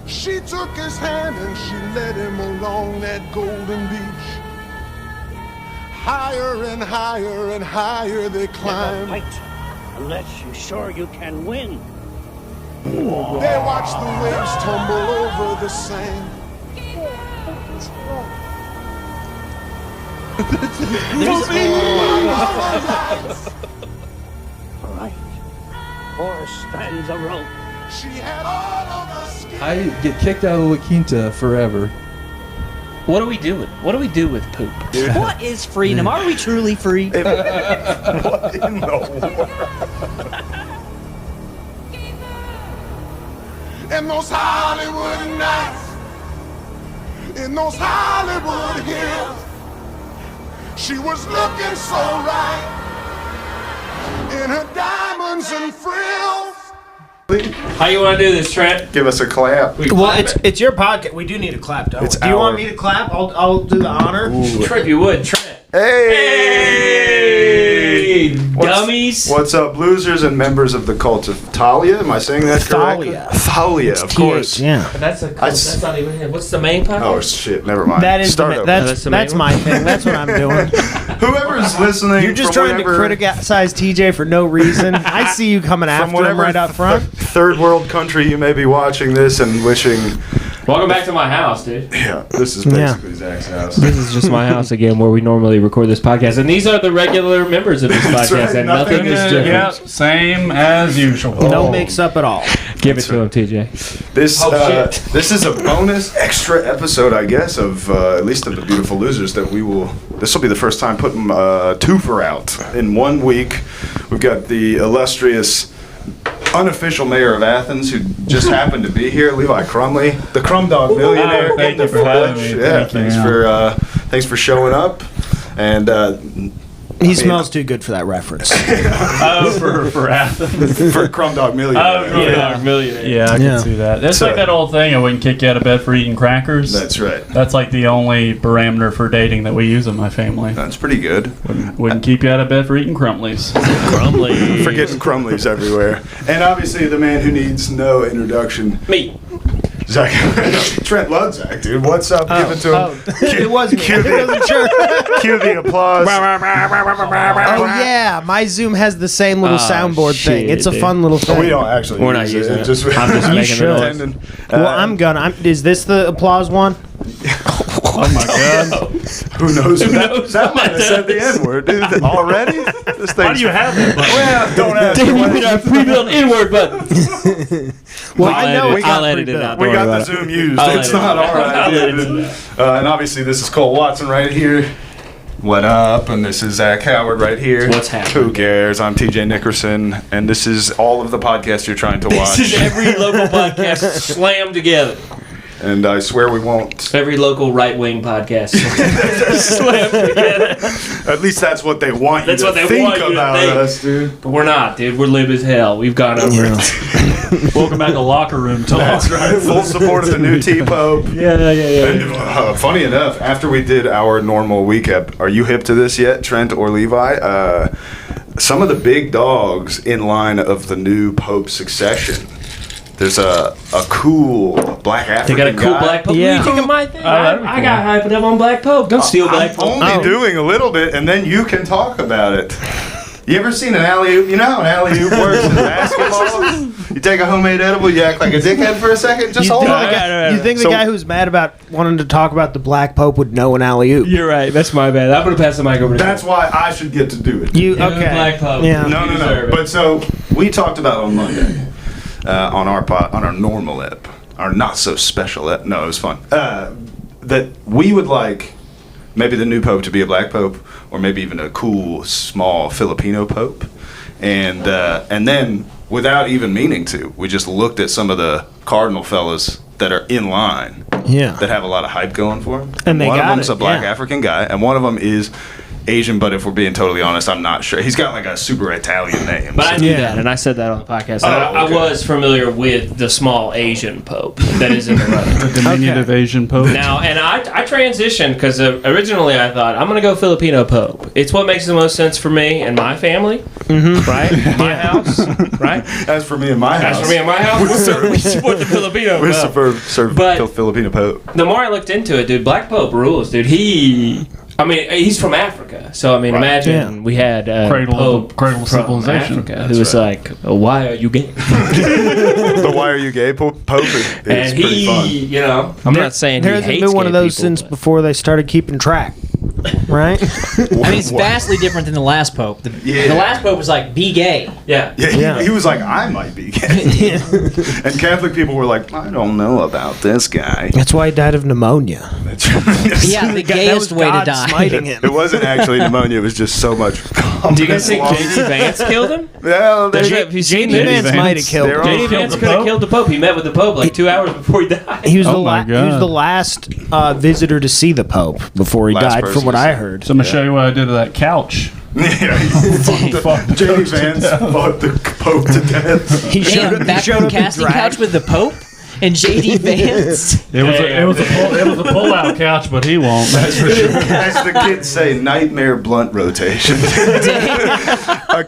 She took his hand and she led him along that golden beach. Higher and higher and higher they climbed. Never fight unless you're sure you can win. They watched the waves tumble over the sand. All right. 4 strands of rope. She had all of the skin. I get kicked out of La Quinta forever. What do we do with poop? What is freedom? Are we truly free? What in the world? In those Hollywood nights, in those Hollywood hills, she was looking so right in her diamonds and frills. How you want to do this, Trent? Give us a clap. Well, it's your podcast. We do need a clap, don't we? Do you want me to clap? I'll do the honor. Trent, you would. Trent. Hey! Dummies. What's up, losers and members of the cult of Thalia? Am I saying that correctly? Thalia, of course. Yeah. That's not even him. What's the main podcast? Oh shit! Never mind. That is Start over. that's my thing. That's what I'm doing. Whoever's listening, You're just from trying to whatever- criticize TJ for no reason. I see you coming from after him whatever right up front. third world country you may be watching this and wishing. Welcome back to my house, dude. Yeah, this is basically Zach's house. This is just my house again, where we normally record this podcast, and these are the regular members of this podcast, right, and nothing is different. Yeah, same as usual. No mix up at all. Give it to him, TJ. This this is a bonus extra episode, I guess, of at least of the Beautiful Losers that we will. This will be the first time putting twofer out in 1 week. We've got the illustrious unofficial mayor of Athens who just happened to be here, Levi Crumley, the Crumb Dog millionaire. Thank in you the for having flesh. me. Yeah, Thank you, thanks for showing up. And He smells too good for that reference. For Athens. for Crumb Dog millionaire. Millionaire. Yeah, I Yeah. can see that. That's So- like that old thing. I wouldn't kick you out of bed for eating crackers. That's right. That's like the only parameter for dating that we use in my family. That's pretty good. Wouldn't keep you out of bed for eating Crumleys. Crumley. Forgetting Crumleys everywhere. And obviously the man who needs no introduction, Me. Zach. Trent Ludzack, dude. What's up? Give it to him. It was me. I wasn't sure. Cue the applause. Oh yeah, my Zoom has the same little soundboard thing. shit, It's a dude. fun little thing. We don't actually We're not use using it. Just, I'm just You making should. it pretending. Well, I'm gonna. Is this the applause one? Oh my god. Who knows? knows That might have said the N-word, dude. Already? This Why do you have that? Well, don't ask. Damn, you need our pre-built N-word button. Well, I know we got I'll edit it pre-built. out. We Don't got worry the about Zoom used. I'll It's edit not it. all right. I'll edit dude. And obviously, this is Cole Watson right here. What up? And this is Zach Howard right here. What's happening? Who cares? I'm TJ Nickerson, and this is all of the podcasts you're trying to watch. This is every local podcast slammed together. And I swear we won't. Every local right-wing podcast slammed together. At least that's what they want That's you what to they think want you to about think. us, dude. But we're not, dude. We're lib as hell. We've gone over it. Welcome back to locker room talk. That's right. Full support of the new T-Pope. Yeah. And, funny enough, after we did our normal recap, are you hip to this yet, Trent or Levi? Some of the big dogs in line of the new Pope's succession. There's a cool black African They got a cool guy. Black Pope. Yeah. You think of my thing? that'd be I got hyped up on Black Pope. Don't steal Black I'm Pope. only doing a little bit, and then you can talk about it. You ever seen an alley-oop? You know how an alley-oop works in basketball? You take a homemade edible, you act like a dickhead for a second, just hold on. You think the So- guy who's mad about wanting to talk about the Black Pope would know an alley-oop? You're right. That's my bad. I'm gonna pass the mic over to That's why I should get to do it. You Give him okay? Black Pope. Yeah. No. deserve it. But so we talked about on Monday on our normal ep, our not so special ep. No, it was fun. That we would like maybe the new pope to be a black pope, or maybe even a cool small Filipino pope, and then without even meaning to, we just looked at some of the cardinal fellas that are in line. Yeah. That have a lot of hype going for them. And they one got of them's it, a black yeah. African guy, and one of them is Asian, but if we're being totally honest, I'm not sure. He's got like a super Italian name. But I knew that, and I said that on the podcast. I was familiar with the small Asian Pope that is in the running. The diminutive Asian Pope. Now, and I transitioned because originally I thought, I'm going to go Filipino Pope. It's what makes the most sense for me and my family, right? My house, right? As for me and my house. We support the Filipino We Pope. serve Filipino Pope. The more I looked into it, dude, Black Pope rules, dude. He's from Africa, so I mean, imagine we had cradle Pope of civilization. Africa, who was like, "Why are you gay?" The "Why are you gay" Pope is And pretty fun. you know, I'm not saying There he hasn't hates been one of gay those people, since but- before they started keeping track, right? I mean, it's vastly different than the last pope. The last pope was like, be gay. Yeah. He was like, I might be gay. And Catholic people were like, I don't know about this guy. That's why he died of pneumonia. Yeah, the gayest way to die. Smiting him. It wasn't actually pneumonia. It was just so much. Do you guys think J.D. Vance killed him? Well, Have you seen J.D. this? Vance might have killed him. J.D. Vance could have killed the Pope. He met with the Pope like 2 hours before he died. He was Oh my he was God. the last visitor to see the Pope before he Last died, person from what to I see him. heard. So I'm going to show you what I did to that couch. J.D. Vance fought the Pope to death. He showed Damn, up, back he showed from up in casting drag. couch with the Pope and J.D. Vance. It was a pull-out couch, but he won't. That's for sure. As the kids say, nightmare blunt rotation. A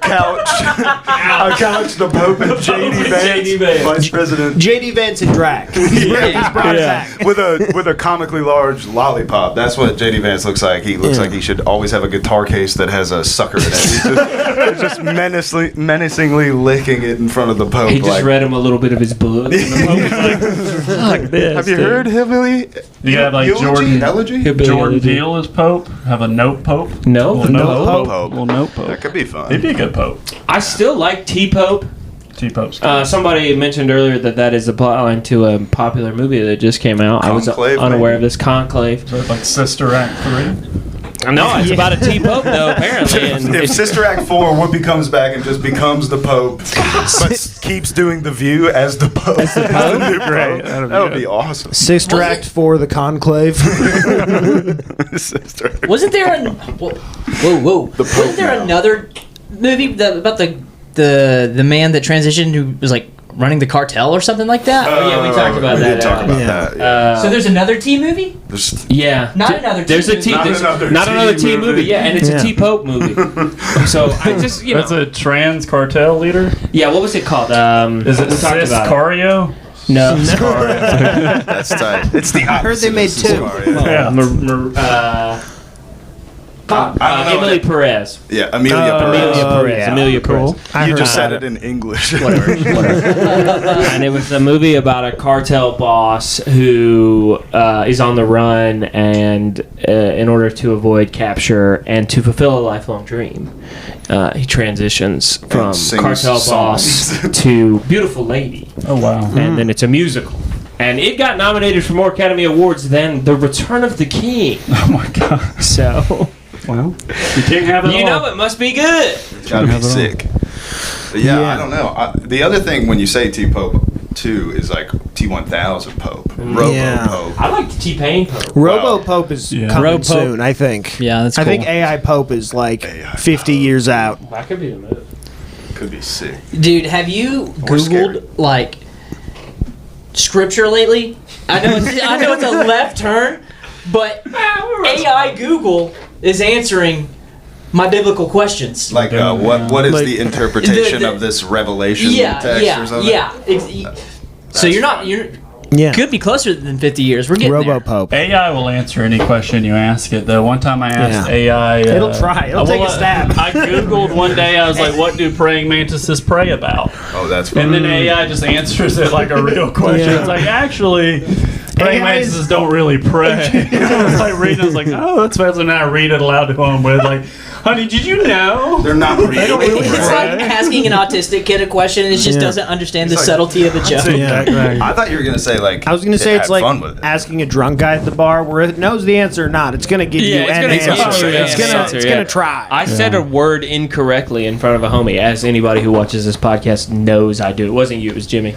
couch, the Pope, and J.D. Vance, Vice President. J.D. Vance in drag. He's brought it back. With a comically large lollipop. That's what J.D. Vance looks like. He looks like he should always have a guitar case that has a sucker in it. He's just menacingly licking it in front of the Pope. He just read him a little bit of his book. And the Pope was like, fuck this. Have you heard Hillbilly? You have like Elegy? Jordan Peele as Pope. Have a note Pope. No. Little note Pope. Little note Pope. That could be fun. He'd be a good Pope. I still like T-Pope. T-Pope's. Somebody mentioned earlier that is a plotline to a popular movie that just came out. I was Conclave, unaware maybe? of this Conclave. Is that like Sister Act 3? No, it's about a T-Pope, though, apparently. And If Sister Act 4, Whoopi comes back and just becomes the Pope, but keeps doing The View as the Pope. As the Pope? Great. That would be awesome. Sister Act for the Conclave. Sister Act. Wasn't there whoa. Wasn't there now. another movie about the man that transitioned who was like running the cartel or something like that? Oh, yeah, we talked about we that. did talk about that. Yeah. So there's another T movie? Yeah. Not another T There's a movie. T. Not There's another not T another T movie. movie. Yeah, and it's Yeah. a T-Pope movie. So I just, That's a trans cartel leader? yeah. What was it called? Is it we talked Cis about it. Cario? No. That's tight. It's the I heard they made two. Emily Perez. Yeah, Amelia Perez. Amelia Perez. You just said it in English. And it was a movie about a cartel boss who is on the run, and in order to avoid capture and to fulfill a lifelong dream, he transitions from sings cartel boss songs. to beautiful lady. Oh, wow. And then it's a musical. And it got nominated for more Academy Awards than The Return of the King. Oh, my God. So, Well, you can't have it you all. know it must be good. Gotta be sick. But yeah, I don't know. The other thing when you say T-Pope, too, is like T-1000 Pope. Robo-Pope. I like T-Pain Pope. Robo Pope is coming Robo-Pope. soon, I think. Yeah, that's I cool. think AI Pope is like AI 50 years out. That could be the move. Could be sick. Dude, have you scary. Googled like scripture lately? I know it's a left turn, but AI Google is answering my biblical questions. Like, what is Like- the interpretation The- of this revelation Yeah, text yeah, or something? yeah. So you're Yeah. could be closer than 50 years. We're getting Robo there. Pope. AI will answer any question you ask it, though. One time I asked AI... It'll try. It'll take a stab. I Googled one day, I was like, what do praying mantises pray about? Oh, that's fun. And then AI just answers it like a real question. Yeah. It's like, actually, praying AI is- mantises don't really pray. I was like reading, I was like, oh, that's fast. And then I read it aloud to him with like, honey, did you know? They're not really. It's like asking an autistic kid a question and it just doesn't understand the like- subtlety of the joke. I thought you were gonna say like. I was going to say it it's had like fun with it. asking a drunk guy at the bar where it knows the answer or not. It's going to give you it's an gonna answer. give you an It's answer, going to try. I said a word incorrectly in front of a homie, as anybody who watches this podcast knows I do. It wasn't you, it was Jimmy.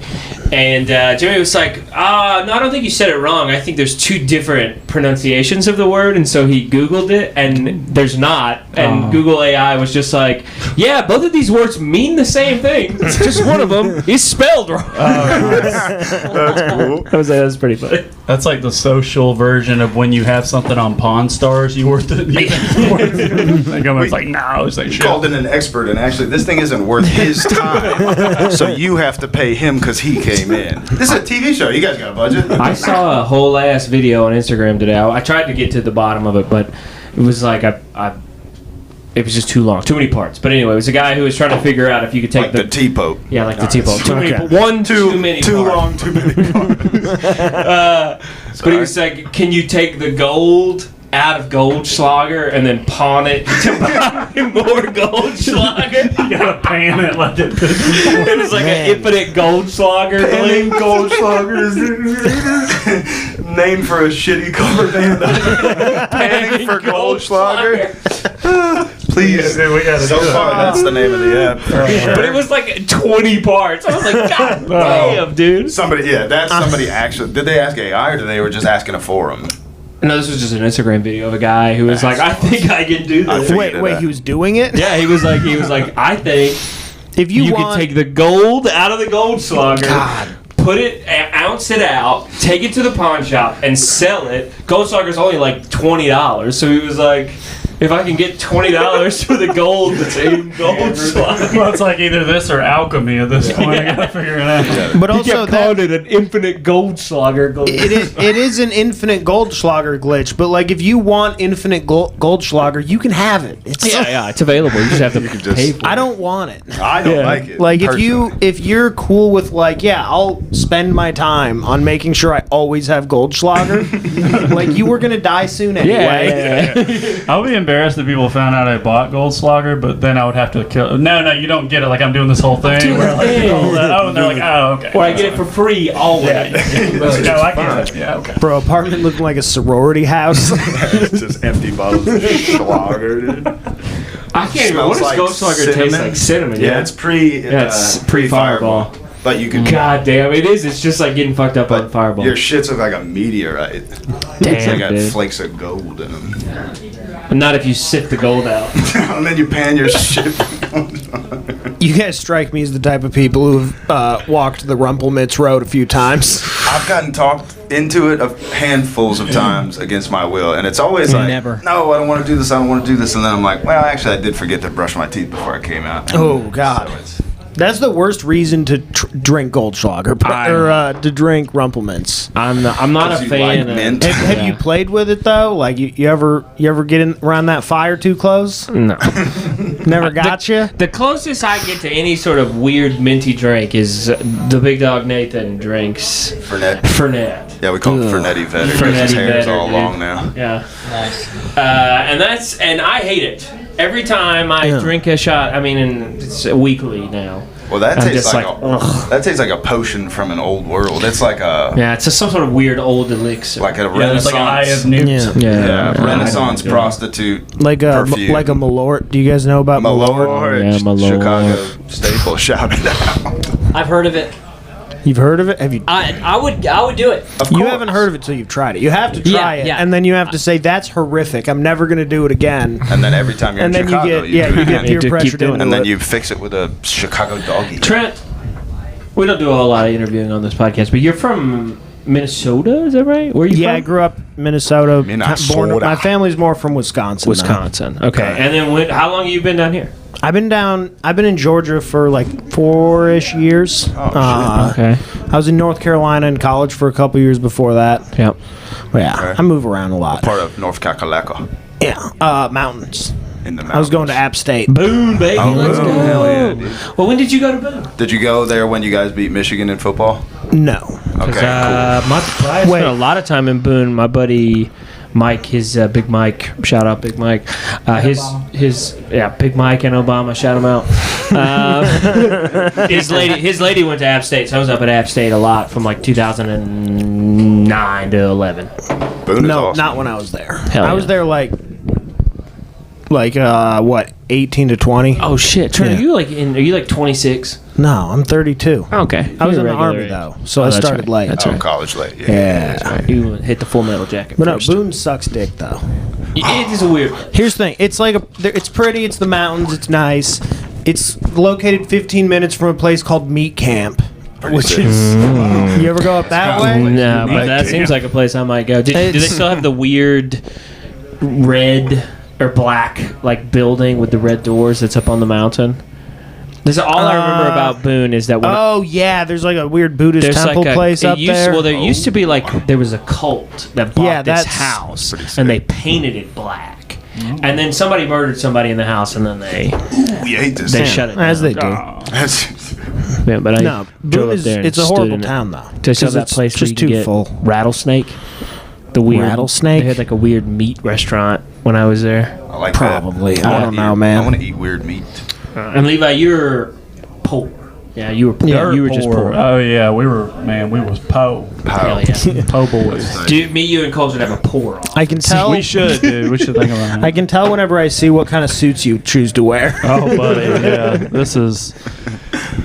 And Jimmy was like, no, I don't think you said it it wrong. I think there's two different pronunciations of the word, and so he Googled it, and there's not. And Google AI was just like, yeah, both of these words mean the same thing. It's just one of them is spelled wrong. That's cool. I was like, that's pretty funny. That's like the social version of when you have something on Pawn Stars. You worth it. It's like, no, it's like shit. Called in an expert, and actually, this thing isn't worth his time. So you have to pay him because he came in. This is a TV show. You guys got a budget? I saw a whole ass video on Instagram today. I tried to get to the bottom of it, but it was like it was just too long, too many parts. But anyway, it was a guy who was trying to figure out if you could take the T-Pope. Yeah, like the T-Pope. Too many, too many. Too long, too many parts. But he was like, can you take the gold out of Goldschlager and then pawn it to buy more Goldschlager? You gotta pan it like it. It was like an infinite Goldschlager. Panning Goldschlager is named for a shitty cover band. Panning for Goldschlager. Please. Yeah, we gotta So do far, that's the name of the app. But it was like 20 parts. I was like, God damn, dude. Somebody actually. Did they ask AI or did they were just asking a forum? No, this was just an Instagram video of a guy who was like, I think I can do this. Wait, he was doing it? Yeah, he was like, I think if you could take the gold out of the Goldschlager, put it, ounce it out, take it to the pawn shop, and sell it. Goldschlager's only like $20, so he was like, if I can get $20 for the gold that's in Goldschlager. Well, it's like either this or alchemy at this point. I gotta figure it out. But He also kept calling it an infinite Goldschlager. it is an infinite Goldschlager glitch. But like, if you want infinite Goldschlager, you can have it. It's it's available. You just have to pay for it. I don't want it. I don't like it. Like personally. if you're cool with like, yeah, I'll spend my time on making sure I always have Goldschlager. Like, you were gonna die soon anyway. I'll be embarrassed if people found out I bought Goldschlager, but then I would have to kill. No, you don't get it. Like, I'm doing this whole thing. Where, like, and they're like, oh, okay. Or I get it for free always. No, I get it. Yeah, okay. Bro, apartment looking like a sorority house. It's just empty bottles of Schlager, dude. I can't even. What does Goldschlager taste like? Cinnamon. Yeah, it's pre-Fireball. But you can. God damn, it is. It's just like getting fucked up on Fireball. Your shits look like a meteorite. Damn, they got dude. flakes of gold in them. But not if you sift the gold out. And then you pan your shit. You guys strike me as the type of people who've walked the Rumpelmitz road a few times. I've gotten talked into it handfuls of times against my will, and it's always like, no, I don't want to do this, and then I'm like, well, actually, I did forget to brush my teeth before I came out. Oh, God. So that's the worst reason to drink Goldschlager, or to drink Rumpelmitz. I'm not a fan of mint. Have you played with it though? Like you ever get around that fire too close? No. Never got you. The closest I get to any sort of weird minty drink is the big dog Nathan drinks Fernet. Yeah, we call it Fernetti Vetter because his hair is all long now. Yeah. Nice. And I hate it. Every time I drink a shot, and it's weekly now. Well, that tastes like a potion from an old world. It's like it's some sort of weird old elixir. Like a Renaissance. Like an Eye of Newt. Yeah, Renaissance prostitute. Like a Malort. Do you guys know about Malort? Yeah, Malort. Chicago staple. Shout it out. I've heard of it. You've heard of it? Have you? I would do it. You haven't heard of it till you've tried it. You have to try it, and then you have to say that's horrific. I'm never going to do it again. And then every time you're in Chicago, you get peer pressured into it. And then you fix it with a Chicago doggy. Trent, we don't do a whole lot of interviewing on this podcast, but you're from Minnesota, is that right? Where are you from? Yeah, I grew up Minnesota. Minnesota. My family's more from Wisconsin. Okay. And then how long have you been down here? I've been in Georgia for like 4-ish years. Okay. I was in North Carolina in college for a couple years before that. Yep. But yeah, I move around a lot. Part of North Kakalaka. Yeah, mountains. In the mountains. I was going to App State. Boone, baby. Let's go. Hell yeah, dude. Well, when did you go to Boone? Did you go there when you guys beat Michigan in football? No. Okay, cool. I spent a lot of time in Boone. My buddy Mike, Big Mike, shout out Big Mike. Big Mike and Obama, shout him out. His lady went to App State, so I was up at App State a lot from like 2009 to 11. Boone is awesome. Not when I was there. I was there like 18 to 20. Oh shit, Trent, are you like 26? No, I'm 32. Okay. I was in You're the army regular though, so I that's started right. late. That's Oh, right. college late. Yeah. That's right. You hit the Full Metal Jacket But no, first. Boone sucks dick though. It is a weird. Here's the thing. It's like it's pretty. It's the mountains. It's nice. It's located 15 minutes from a place called Meat Camp, which is. You ever go up that way? No, but that seems like a place I might go. Do they still have the weird red or black like building with the red doors that's up on the mountain? That's all I remember about Boone is that when Oh yeah, there's like a weird Buddhist there's temple like place up there. Well, there used to be like there was a cult that bought Yeah, this that's house and they painted it black, and then somebody murdered somebody in the house and then they We hate this. they shut it down. As they do. Yeah, but I No, drove Boone up is there and it's a stood horrible in it. town though. They still have 'Cause that it's place where just you can too get full. rattlesnake. The weird Rattlesnake? They had like a weird meat restaurant when I was there. I like Probably. that. I don't know, man. I want to eat weird meat. And Levi, you're poor. Yeah, you were. Yeah, you were just poor. Oh yeah, we was po. Hell yeah. Po boys. Dude, me, you, and Cole should have a pour off. I can tell. We should, dude. We should think about it. I can tell whenever I see what kind of suits you choose to wear. Oh, buddy, yeah. This is.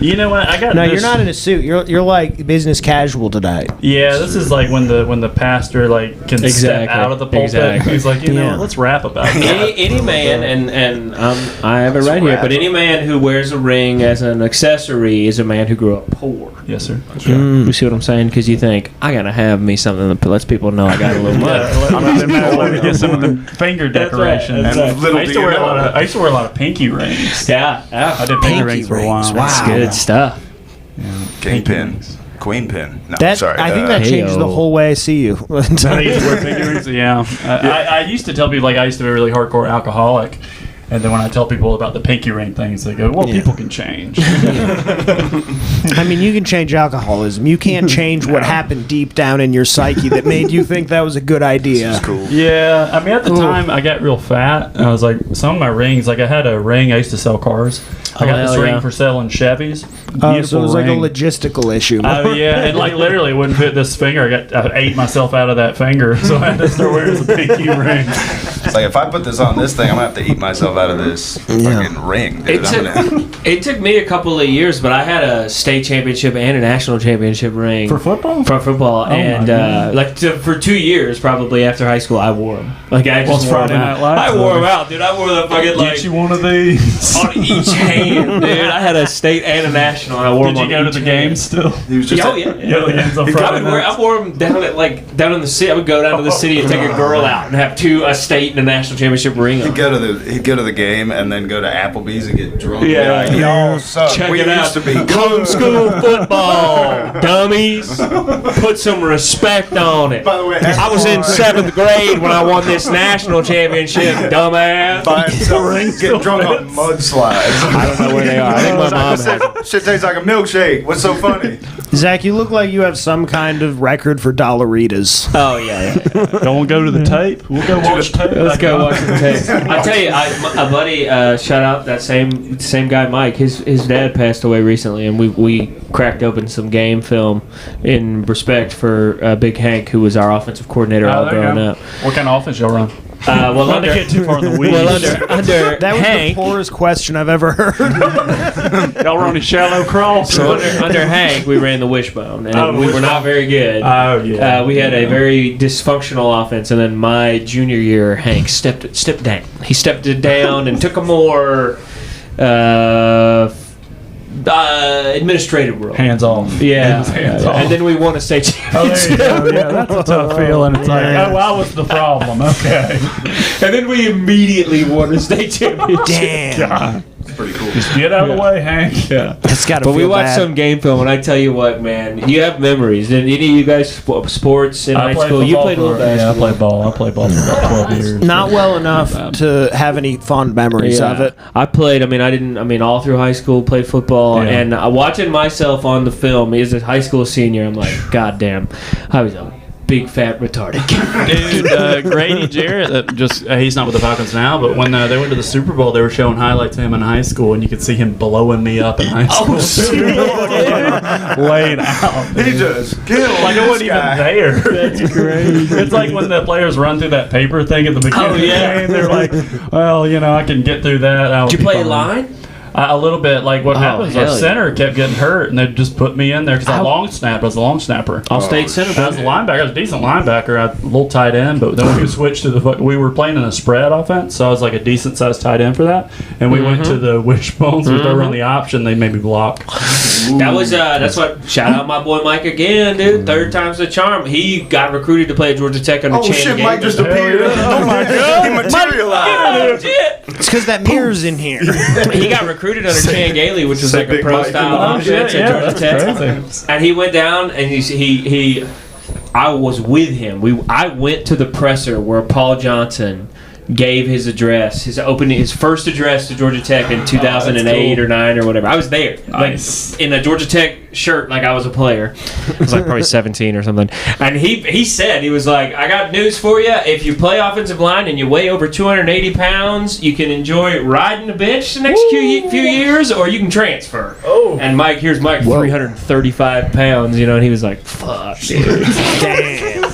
You know what? I got. No, this, you're not in a suit. You're like business casual today. Yeah, this is like when the pastor like can step Exactly. out of the pulpit. Exactly. He's like, you know, Yeah. what, let's rap about that. Any man, and I have it right here, but any man who wears a ring as an accessory is a man who grew up poor. Yes, sir. You see what I'm saying? Because you think, I gotta have me something that lets people know I got a little money. Let me get some of the finger decorations. That's right. Little I used to wear a lot of pinky rings. Yeah, I did pinky rings for a while. That's good stuff. Kingpin. Queen pin. No, That sorry. I think that changes the Heyo. whole way I see you. I used to wear pinky rings. Yeah. I used to tell people like I used to be a really hardcore alcoholic. And then when I tell people about the pinky ring things, they go, well, people can change. I mean, you can change alcoholism. You can't change what happened deep down in your psyche that made you think that was a good idea. That's cool. Yeah, I mean, at the time, I got real fat. And I was like, some of my rings, like I had a ring, I used to sell cars. I got this hell ring yeah. for selling Chevys. So it was like a logistical issue. Oh yeah, and like literally it wouldn't fit this finger. I ate myself out of that finger, so I had to start wearing the pinky ring. It's like if I put this on this thing, I'm gonna have to eat myself out of this fucking ring, dude. It took me a couple of years, but I had a state championship and a national championship ring For football? For football, my and God. for 2 years, probably after high school, I wore them. Like I just wore Friday them Night out. Lights, I wore them out, dude. I wore the fucking like Get you one of these. on each hand, dude. I had a state and a national. And I wore Did them you on go to each the hand. game still? He was just Oh yeah. Aliens on Friday nights. I wore them down in the city. I would go down to the city and take a girl out and have a state and a national championship ring on. He'd go to the game and then go to Applebee's and get drunk. Yeah. Like, y'all suck. Check We it used out. to be Home school football, dummies. Put some respect on it. By the way, I was in 7th grade when I won this national championship, dumbass. by himself, get drunk on mudslides. I don't know where they are. I think my mom has them. Shit tastes like a milkshake. What's so funny? Zach, you look like you have some kind of record for Dollaritas. Oh yeah. Don't go to the tape. We'll go watch tape. Let's go watch the tape. I tell you, a buddy, shout out that same guy, Mike. His dad passed away recently, and we cracked open some game film in respect for Big Hank, who was our offensive coordinator all there you growing go. up. What kind of offense y'all run? Well, Not to get too far in the weeds. under That was Hank. the poorest question I've ever heard. Y'all run a shallow cross. So under Hank, we ran the wishbone, and we were not very good. Oh yeah. We had a very dysfunctional offense, and then my junior year, Hank stepped down. He stepped it down and took a more administrative role. Hands off. Yeah, Hands off. and then we won a state Oh, there you championship. go. Yeah, that's a tough feeling. It's like, oh, well, I was the problem. Okay. And then we immediately won a state championship. Damn. God. Pretty cool. Just get out of the way, Hank. Yeah. It's got to But feel we watched bad. some game film, and I tell you what, man, you have memories. Did any of you guys sports in high school? You played a little basketball. Yeah, I played ball. I played ball for about 12 years. Not well enough to have any fond memories of it. I played. All through high school, played football, Yeah. and watching myself on the film as a high school senior, I'm like, God damn, I was a big fat retarded kid. Dude, Grady Jarrett, he's not with the Falcons now, but when they went to the Super Bowl, they were showing highlights of him in high school, and you could see him blowing me up in high school. Laying out. He just killed Like I wasn't even there. That's crazy. It's like when the players run through that paper thing at the beginning of the game. They're like, well, I can get through that. Did you play line? A little bit. Like what happens, our hell yeah. center kept getting hurt, and they just put me in there because I was a long snapper. All-state center. I was a linebacker. I was a decent linebacker. I was a little tight end, but then we switched to we were playing in a spread offense, so I was like a decent sized tight end for that. And we went to the wishbones. We started running the option. They made me block. That was that's what. Shout out my boy Mike again, dude. Third time's the charm. He got recruited to play at Georgia Tech under Chan. Oh shit! Mike just appeared. Oh my god! He materialized. It's because that mirror's in here. He got recruited under Chan Gailey, which was like a pro style offense at Georgia Tech. And he went down and he I was with him. I went to the presser where Paul Johnson gave his address, his first address to Georgia Tech in 2008 or 9 or whatever. I was there, Nice. like in a Georgia Tech shirt, like I was a player. I was like probably 17 or something. And he said, he was like, I got news for you. If you play offensive line and you weigh over 280 pounds, you can enjoy riding the bench the next few years, or you can transfer. Oh. And here's Mike, 335 pounds, and he was like, fuck, dude. Damn.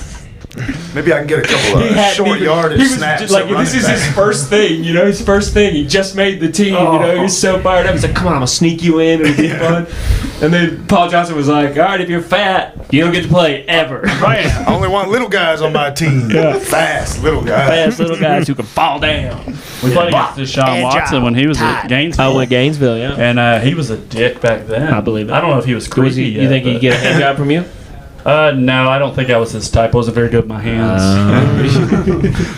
Maybe I can get a couple of short yardage snaps. This is his first thing, his first thing. He just made the team, he's so fired up. He's like, come on, I'm going to sneak you in. It'll be fun. And then Paul Johnson was like, all right, if you're fat, you don't get to play ever. Right. I only want little guys on my team. Fast little guys. Who can fall down. We played against Deshaun Watson when he was at Gainesville. Oh, at Gainesville, yeah. And he was a dick back then. I believe it. I don't know if he was creepy yet. You think he'd get a hand job from you? No, I don't think I was his type. I wasn't very good with my hands.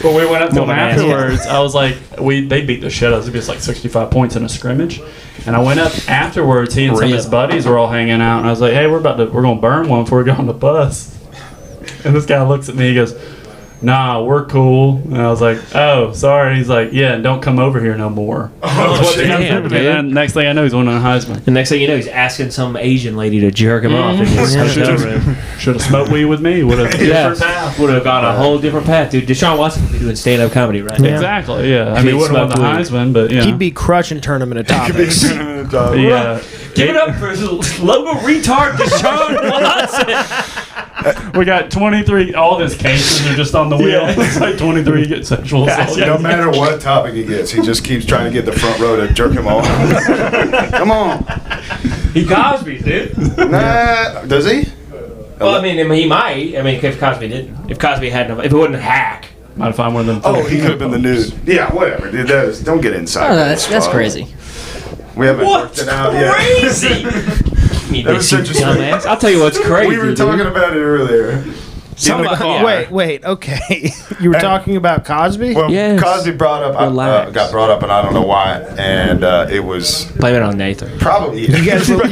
But we went up to him afterwards. I was like, they beat the shit out of us. It was like 65 points in a scrimmage. And I went up afterwards. He and some of his buddies were all hanging out. And I was like, hey, we're going to burn one before we go on the bus. And this guy looks at me. He goes, nah, we're cool. And I was like, oh, sorry. He's like, yeah, don't come over here no more. And next thing I know, he's winning a Heisman. The next thing you know, he's asking some Asian lady to jerk him off in his hotel room. Should have smoked weed with me. Would have gone a whole different path, dude. Deshaun Watson would be doing stand-up comedy right now. Exactly, yeah. I mean, wouldn't have won the Heisman, but he'd be crushing tournament of topics. Yeah. Give it up for logo retard Deshaun Watson. We got 23. All his cases are just on the wheel. It's like 23 get sexual assault. No matter what topic he gets, he just keeps trying to get the front row to jerk him off. Come on. He Cosby's, dude. Nah, does he? Well, I mean, he might. I mean, if Cosby didn't. If Cosby hadn't. If it wasn't a hack. Might have found one of them. Oh, he could have been the nude. Yeah, whatever, dude. Don't get inside. Oh, that's crazy. We haven't worked it out yet. Crazy. That was such a dumbass. I'll tell you what's crazy. We were talking about it earlier. Wait. Okay, you were talking about Cosby. Well, yes. Cosby brought up, got brought up, and I don't know why. And it was blame it on Nathan. Probably you guys were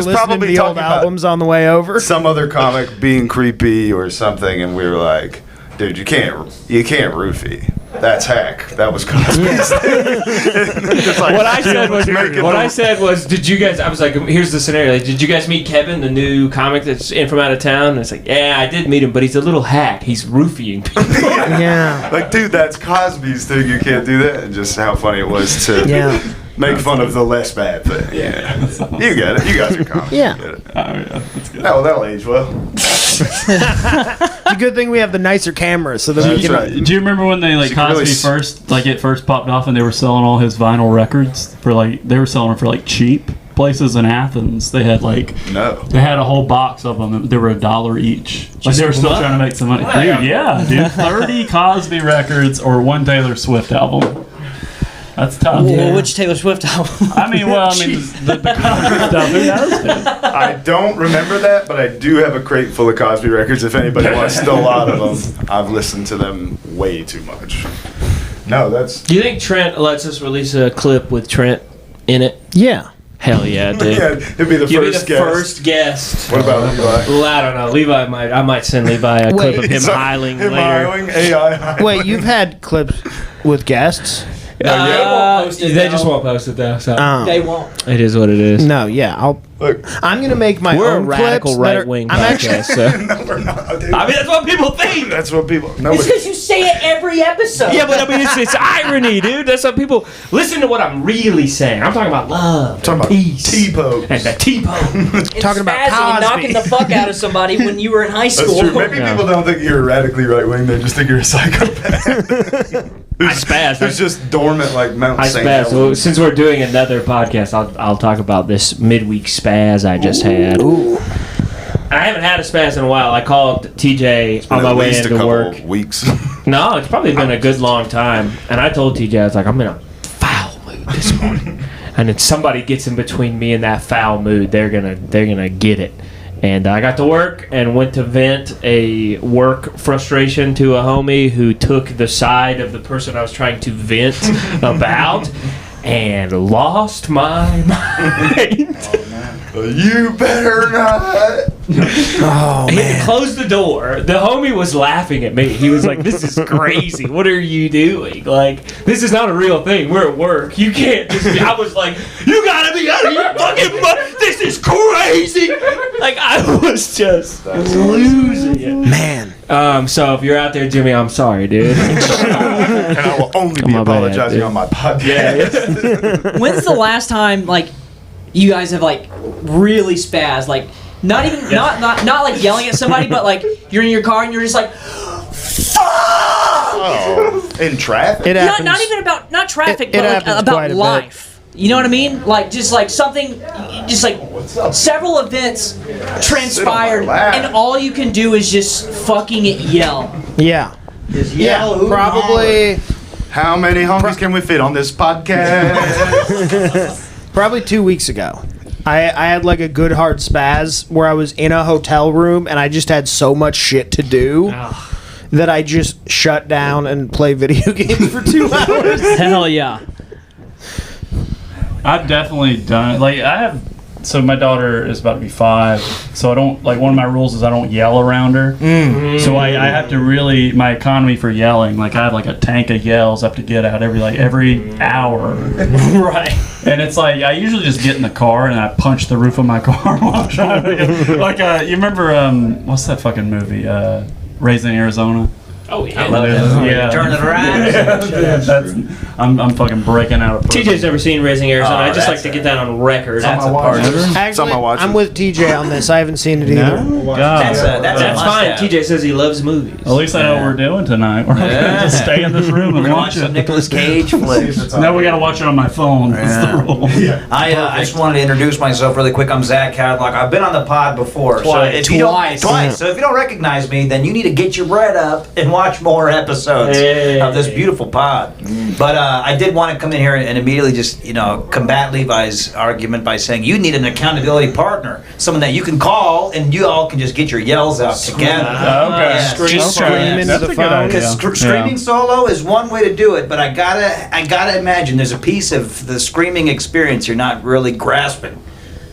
listening to the old albums on the way over. Some other comic being creepy or something, and we were like, dude, you can't roofie. That's hack. That was Cosby. What I said was, did you guys? I was like, here's the scenario. Like, did you guys meet Kevin, the new comic that's in from out of town? And it's like, yeah, I did meet him, but he's a little hack. He's roofing people. Yeah. Like, dude, that's Cosby's thing. You can't do that. And just how funny it was to make fun of the less bad thing. Yeah. You get it. You guys are comics. Yeah. You get it. Oh, yeah. That's good. Oh, that'll age well. It's a good thing we have the nicer cameras, so that we can. Right. Do you remember when they Cosby it first popped off and they were selling all his vinyl records they were selling them for cheap places in Athens? They had they had a whole box of them. They were $1 each. They were still trying to make some money. Dude, 30 Cosby records or one Taylor Swift album. That's tough. Well, which Taylor Swift album? The Cosby stuff. Who knows, dude? I don't remember that, but I do have a crate full of Cosby records. If anybody wants, still a lot of them. I've listened to them way too much. No, that's. Do you think Trent lets us release a clip with Trent in it? Yeah. Hell yeah, dude. Yeah, it'd be the first guest. What about Levi? Well, I don't know. Levi I might send Levi a clip of him hiling later. AI. Wait, you've had clips with guests? They just won't post it though. So. They won't. It is what it is. No, yeah, Look, I'm gonna make my We're a own radical clips that are- right wing I'm actually podcast. So. no, we're not, dude. I mean, that's what people think. That's what people. It's Nobody. because you say it every episode. Yeah, but I mean, it's irony, dude. That's what people listen to. What I'm really saying. I'm talking about love, Talking about peace, T-pose. and the T-pose. talking about spazzing and Cosby. knocking the fuck out of somebody when you were in high school. That's true. Maybe people don't think you're radically right wing. They just think you're a psychopath. I spaz. It's just dormant like Mount I St. spaz. Well, Helens. since we're doing another podcast, I'll talk about this midweek spaz I just had. Ooh. I haven't had a spaz in a while. I called TJ on my At way least a into couple work. weeks. No, it's probably been a good long time. And I told TJ, I was like, I'm in a foul mood this morning. And then somebody gets in between me and that foul mood, they're gonna get it. And I got to work and went to vent a work frustration to a homie who took the side of the person I was trying to vent about and lost my mind. You better not. Oh He had man. to close the door. The homie was laughing at me. He was like, "This is crazy. What are you doing? Like, this is not a real thing. We're at work. You can't just be." I was like, "You gotta be out of your fucking mind. This is crazy." Like, I was just losing it. Man. So if you're out there, Jimmy, I'm sorry, dude. And I will only be My bad, apologizing dude. on my podcast. When's the last time like you guys have like really spazzed? Like not even not like yelling at somebody, but like you're in your car and you're just like, "Fuck!" Oh, in traffic? It happens. Not even about not traffic, It but like, happens about quite a bit. life. You know what I mean? Like just like something, just like several events transpired, lap. and all you can do is just fucking yell. Yeah. Just Yeah. yell, hoot, and Probably. How many honkies can we fit on this podcast? Probably 2 weeks ago. I had like a good hard spaz where I was in a hotel room and I just had so much shit to do that I just shut down and play video games for 2 hours. Hell yeah! I've definitely done it. Like I have. So my daughter is about to be 5. So I don't like. One of my rules is I don't yell around her. So I have to really my economy for yelling. Like I have like a tank of yells I have to get out every hour. Right. And it's like I usually just get in the car and I punch the roof of my car while I'm trying to. Like you remember what's that fucking movie? Raising Arizona. Oh yeah. Yeah. Turn it around. That's, I'm fucking breaking out. TJ's never seen Raising Arizona. Oh, I just like that's to get that on record. That's a part part of it. Actually, I'm watching. I'm with TJ on this. I haven't seen it either. God. That's fine. TJ says he loves movies. At least I know what we're doing tonight. We're gonna just stay in this room and We're gonna watch watch some it. Nicolas Cage flicks. Now we gotta watch it on my phone. That's the rule. I just wanted to introduce myself really quick. I'm Zac Hadlock. I've been on the pod before. Twice. So if you don't, Twice. twice. So if you don't recognize me, then you need to get your bread up and watch more episodes of this beautiful pod. But I did want to come in here and immediately just, combat Levi's argument by saying you need an accountability partner, someone that you can call and you all can just get your yells out together. Okay. Scream into That's the a good phone. idea. Because screaming solo is one way to do it, but I gotta imagine there's a piece of the screaming experience you're not really grasping.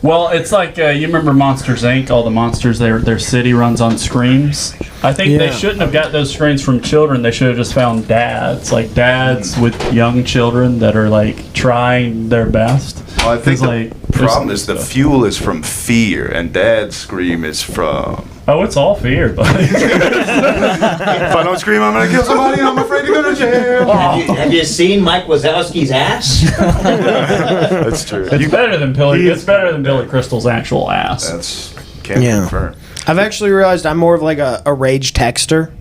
Well, it's like you remember Monsters Inc. All the monsters, their city runs on screams. I think they Yeah. shouldn't have got those screams from children. They should have just found dads, like dads with young children that are like trying their best. Well, I think 'Cause, the problem is the fuel is from fear, and Dad's scream is from. Oh, it's all fear, buddy. If I don't scream, I'm gonna kill somebody, and I'm afraid to go to jail. Have you seen Mike Wazowski's ass? That's true. It's better than Billy Crystal's actual ass. That's can't Yeah. confirm. I've actually realized I'm more of like a rage texter.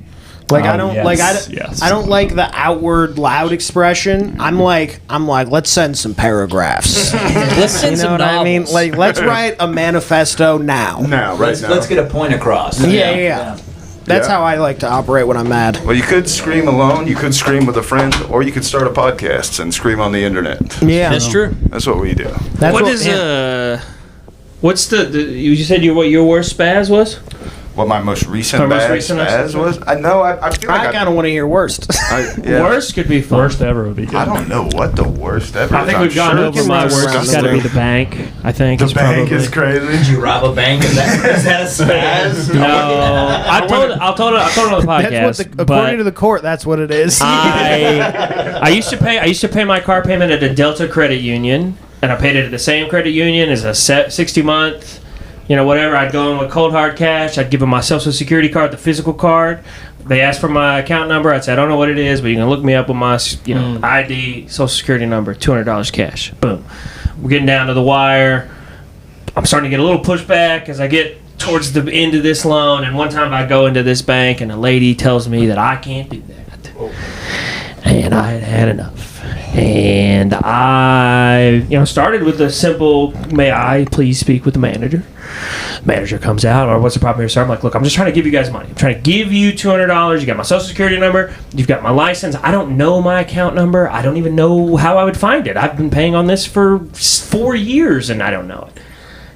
Like I don't yes. I don't like the outward loud expression. I'm like let's send some paragraphs. Let's send You know some what I mean? novels. Like let's write a manifesto now. Now, right now. Let's get a point across. Yeah. That's Yeah. how I like to operate when I'm mad. Well, you could scream alone, you could scream with a friend, or you could start a podcast and scream on the internet. Yeah. That's true. That's what we do. That's What is what's the you said what your worst spaz was? What my most recent My most bad recent spaz was? I know. I feel like I kind of want to hear worst. yeah. Worst could be fun. Worst ever would be good. I don't know what the worst ever. I think is. we've gone I'm over sure my it's worst. It's got to be the bank. I think The it's bank probably. is crazy. Did you rob a bank? Is that a spaz? No, I told it on the podcast. That's what according to the court, that's what it is. I used to pay my car payment at a Delta credit union, and I paid it at the same credit union as a 60-month, whatever. I'd go in with cold hard cash. I'd give them my social security card, the physical card. They asked for my account number. I'd say, I don't know what it is, but you can look me up with my ID, social security number, $200 cash. Boom. We're getting down to the wire. I'm starting to get a little pushback as I get towards the end of this loan. And one time I go into this bank and a lady tells me that I can't do that. And I had enough. And I, started with a simple, may I please speak with the manager? Manager comes out, or what's the problem here, sir? I'm like, look, I'm just trying to give you guys money. I'm trying to give you $200. You got my social security number. You've got my license. I don't know my account number. I don't even know how I would find it. I've been paying on this for 4 years, and I don't know it.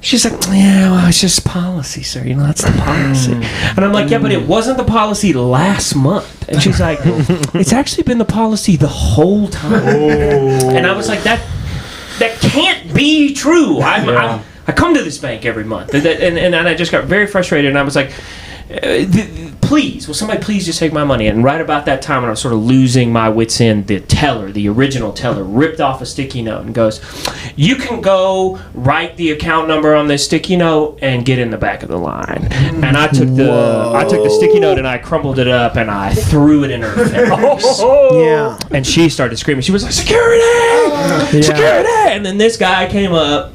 She's like, yeah, well, it's just policy, sir. That's the policy. And I'm like, yeah, but it wasn't the policy last month. And she's like, it's actually been the policy the whole time. And I was like, that can't be true. I come to this bank every month. And I just got very frustrated. And I was like, please, will somebody please just take my money? And right about that time when I was sort of losing my wits end, the original teller, ripped off a sticky note and goes, you can go write the account number on this sticky note and get in the back of the line. And I took the sticky note and I crumpled it up and I threw it in her face. Yeah. And she started screaming. She was like, security! Security! And then this guy came up.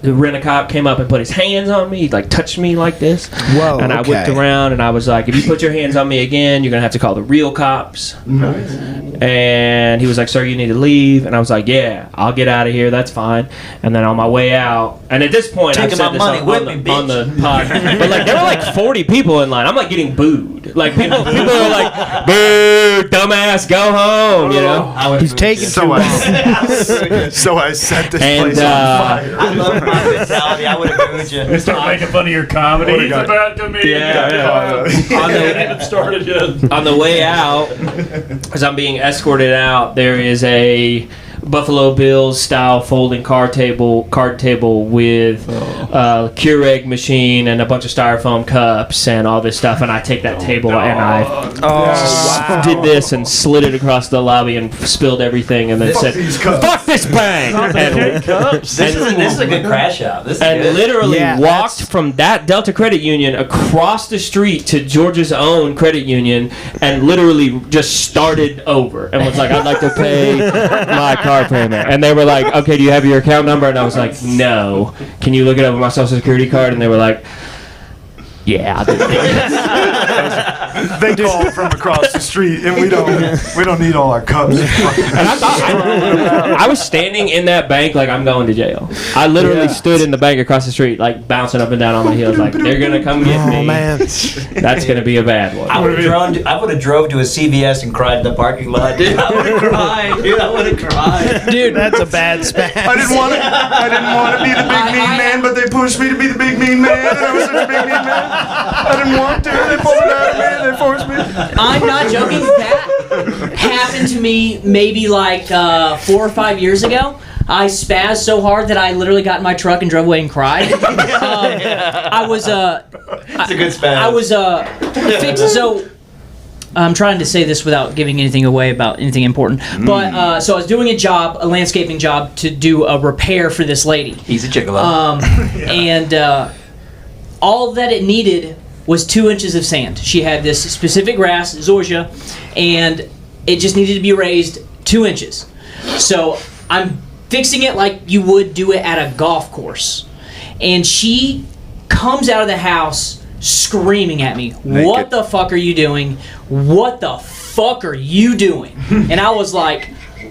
The rent-a-cop came up and put his hands on me. He touched me like this. Whoa, and I whipped around and I was like, if you put your hands on me again, you're going to have to call the real cops. Nice. And he was like, sir, you need to leave. And I was like, yeah, I'll get out of here. That's fine. And then on my way out, and at this point, I've said this on the pod, but there were 40 people in line. I'm getting booed. People are like, boo, dumbass, go home, He's taking too long. So I set this place on fire. I love my mentality. I would have booed you. They start making fun of your comedy. He's about to me. On the way out, as I'm being escorted out, there is a Buffalo Bills style folding card table with Keurig machine and a bunch of styrofoam cups and all this stuff, and I take that table and I did this and slid it across the lobby and spilled everything and then said, fuck this bank! This is a good crash out. This is good. Literally walked from that Delta Credit Union across the street to Georgia's own credit union and literally just started over and was like, I'd like to pay my car payment. And they were like, okay, do you have your account number? And I was like, no. Can you look it up with my social security card? And they were like, yeah. They called from across the street, and we don't need all our cups. And I thought I was standing in that bank like I'm going to jail. I literally stood in the bank across the street, bouncing up and down on my heels, like they're gonna come get me. Man. That's gonna be a bad one. I would have drove to a CVS and cried in the parking lot, dude. I would have cried, dude. I would have cried, dude. That's a bad spaz. I didn't want to be the big mean man, but they pushed me to be the big mean man, and I was such a big mean man. I didn't want to. They pulled it out of me. They forced me. I'm not joking. That happened to me maybe 4 or 5 years ago. I spazzed so hard that I literally got in my truck and drove away and cried. It's a good spaz. I was so I'm trying to say this without giving anything away about anything important. But so I was doing a landscaping job to do a repair for this lady. He's a gigolo. And all that it needed was 2 inches of sand. She had this specific grass, zoysia, and it just needed to be raised 2 inches. So I'm fixing it like you would do it at a golf course. And she comes out of the house screaming at me, what the fuck are you doing? What the fuck are you doing? And I was like,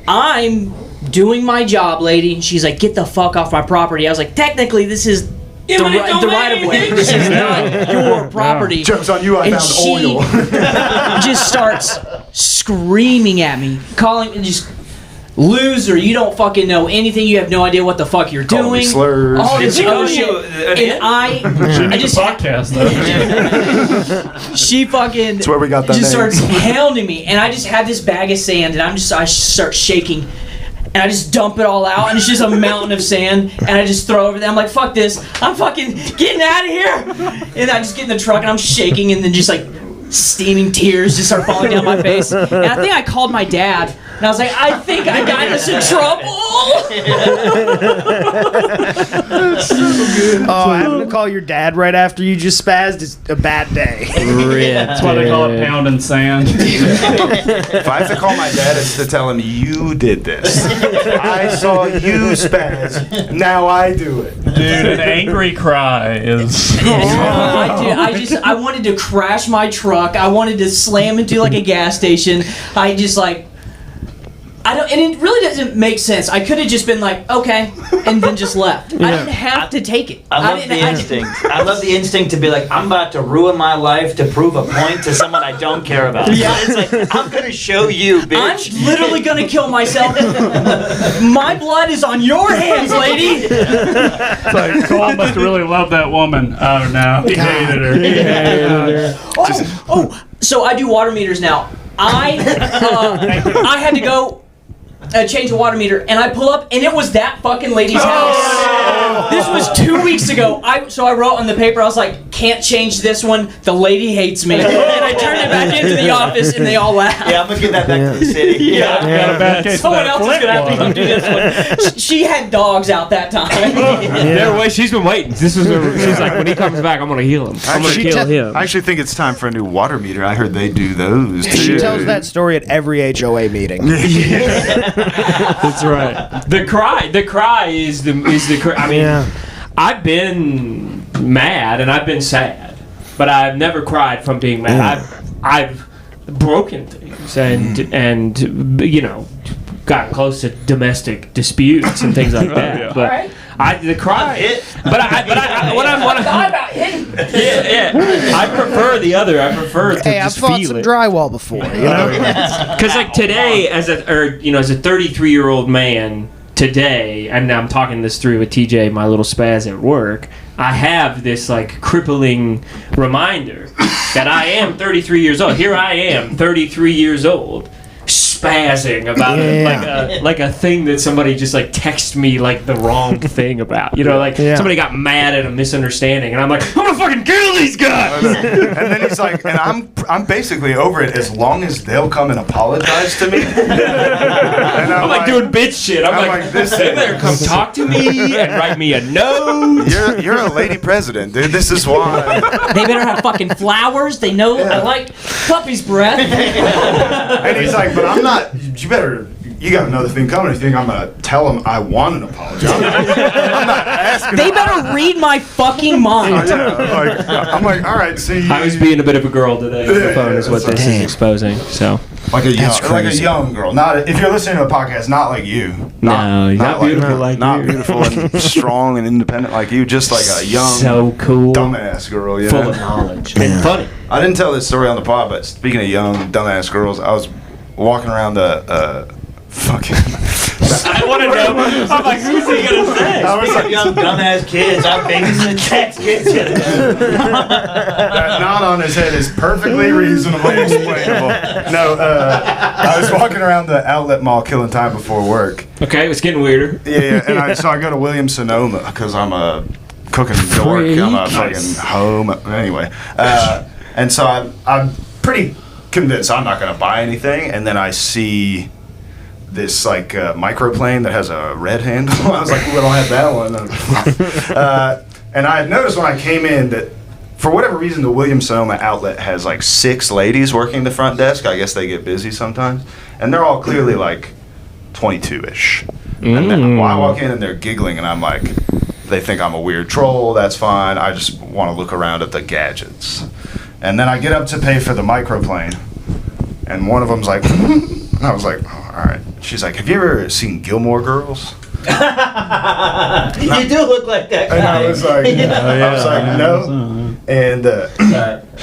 I'm doing my job, lady. And she's like, get the fuck off my property. I was like, technically this is the right of way. This is not your property. Joke's on you, I found oil. Just starts screaming at me, calling and just loser, you don't fucking know anything, you have no idea what the fuck you're doing. Me slurs. All this other shit. And I just podcast though. She fucking That's where we got that just name. starts hounding me, and I just have this bag of sand, and I start shaking. And I just dump it all out, and it's just a mountain of sand, and I just throw over there. I'm like, fuck this, I'm fucking getting out of here. And I just get in the truck, and I'm shaking, and then just steaming tears just start falling down my face. And I think I called my dad And I was like, I think I got us in trouble. Oh, having to call your dad right after you just spazzed is a bad day. That's why they call it pound and sand. If I have to call my dad, it's to tell him you did this. I saw you spaz. Now I do it. Dude, an angry cry is. I wanted to crash my truck. I wanted to slam into like a gas station. I just like. And it really doesn't make sense. I could have just been like, okay, and then just left. I didn't have to take it. I love the instinct. I love the instinct to be like, I'm about to ruin my life to prove a point to someone I don't care about. Yeah, it's like, I'm gonna show you, bitch. I'm literally gonna kill myself. My blood is on your hands, lady. It's like, Cole must have really loved that woman. Oh no, he hated her. So I do water meters now. I had to go change a water meter, and I pull up, and it was that fucking lady's house. This was 2 weeks ago. So I wrote on the paper, I was like, can't change this one. The lady hates me. And I turned it back into the office, and they all laughed. Yeah, I'm gonna give that back to the city. Yeah, got a bad case. Someone else is gonna have to come do this one. She had dogs out that time. She's been waiting. She's like, when he comes back, I'm gonna heal him. I'm gonna kill him. I actually think it's time for a new water meter. I heard they do those too. She tells that story at every HOA meeting. That's right. The cry is the cry. I mean, I've been mad and I've been sad, but I've never cried from being mad. I've broken things and you know, gotten close to domestic disputes and things like that. But the cry. But I prefer the other. I prefer to I've just fought feel some it. drywall before, you know. Because like today, as a 33-year-old man today, and I'm talking this through with TJ, my little spaz at work. I have this like crippling reminder that I am 33 years old. Here I am, 33 years old, spazzing about it, like a thing that somebody just like texted me like the wrong thing about. You know, like somebody got mad at a misunderstanding, and I'm like, I'm gonna fucking kill these guys. And then he's like, and I'm basically over it as long as they'll come and apologize to me. And I'm like doing bitch shit. I'm like they better come talk to me and write me a note. You're a lady president, dude. This is why. They better have fucking flowers. They know I like puppy's breath. And he's like, but I'm not. You got another thing coming. You think I'm gonna tell them I want an apology? I'm not asking. They better read my fucking mind. I'm like, all right. See, I was being a bit of a girl today on the phone, is what this is exposing. So like a young girl. Not if you're listening to a podcast, not like you. Not beautiful like you. Not beautiful and strong and independent like you. Just like a young, so cool, dumbass girl. Yeah, full of knowledge and funny. I didn't tell this story on the pod, but speaking of young, dumbass girls, I was walking around the fucking. I want to know. I'm like, who's he gonna say? I was like, young dumbass kids. I'm babysitting tax kids. That knot on his head is perfectly reasonably explainable. No, I was walking around the outlet mall killing time before work. Okay, it's getting weirder. Yeah, and so I go to Williams Sonoma because I'm a cooking dork. I'm a fucking home. Anyway, and so I'm pretty convinced I'm not going to buy anything, and then I see this like microplane that has a red handle. I was like, we don't have that one. And I had noticed when I came in that for whatever reason the Williams Sonoma outlet has like 6 ladies working the front desk. I guess they get busy sometimes, and they're all clearly like 22-ish. And then I walk in and they're giggling, and I'm like, they think I'm a weird troll. That's fine. I just want to look around at the gadgets. And then I get up to pay for the microplane, and one of them's like, and I was like, oh, all right. She's like, have you ever seen Gilmore Girls? You do look like that guy. And I was like, no. And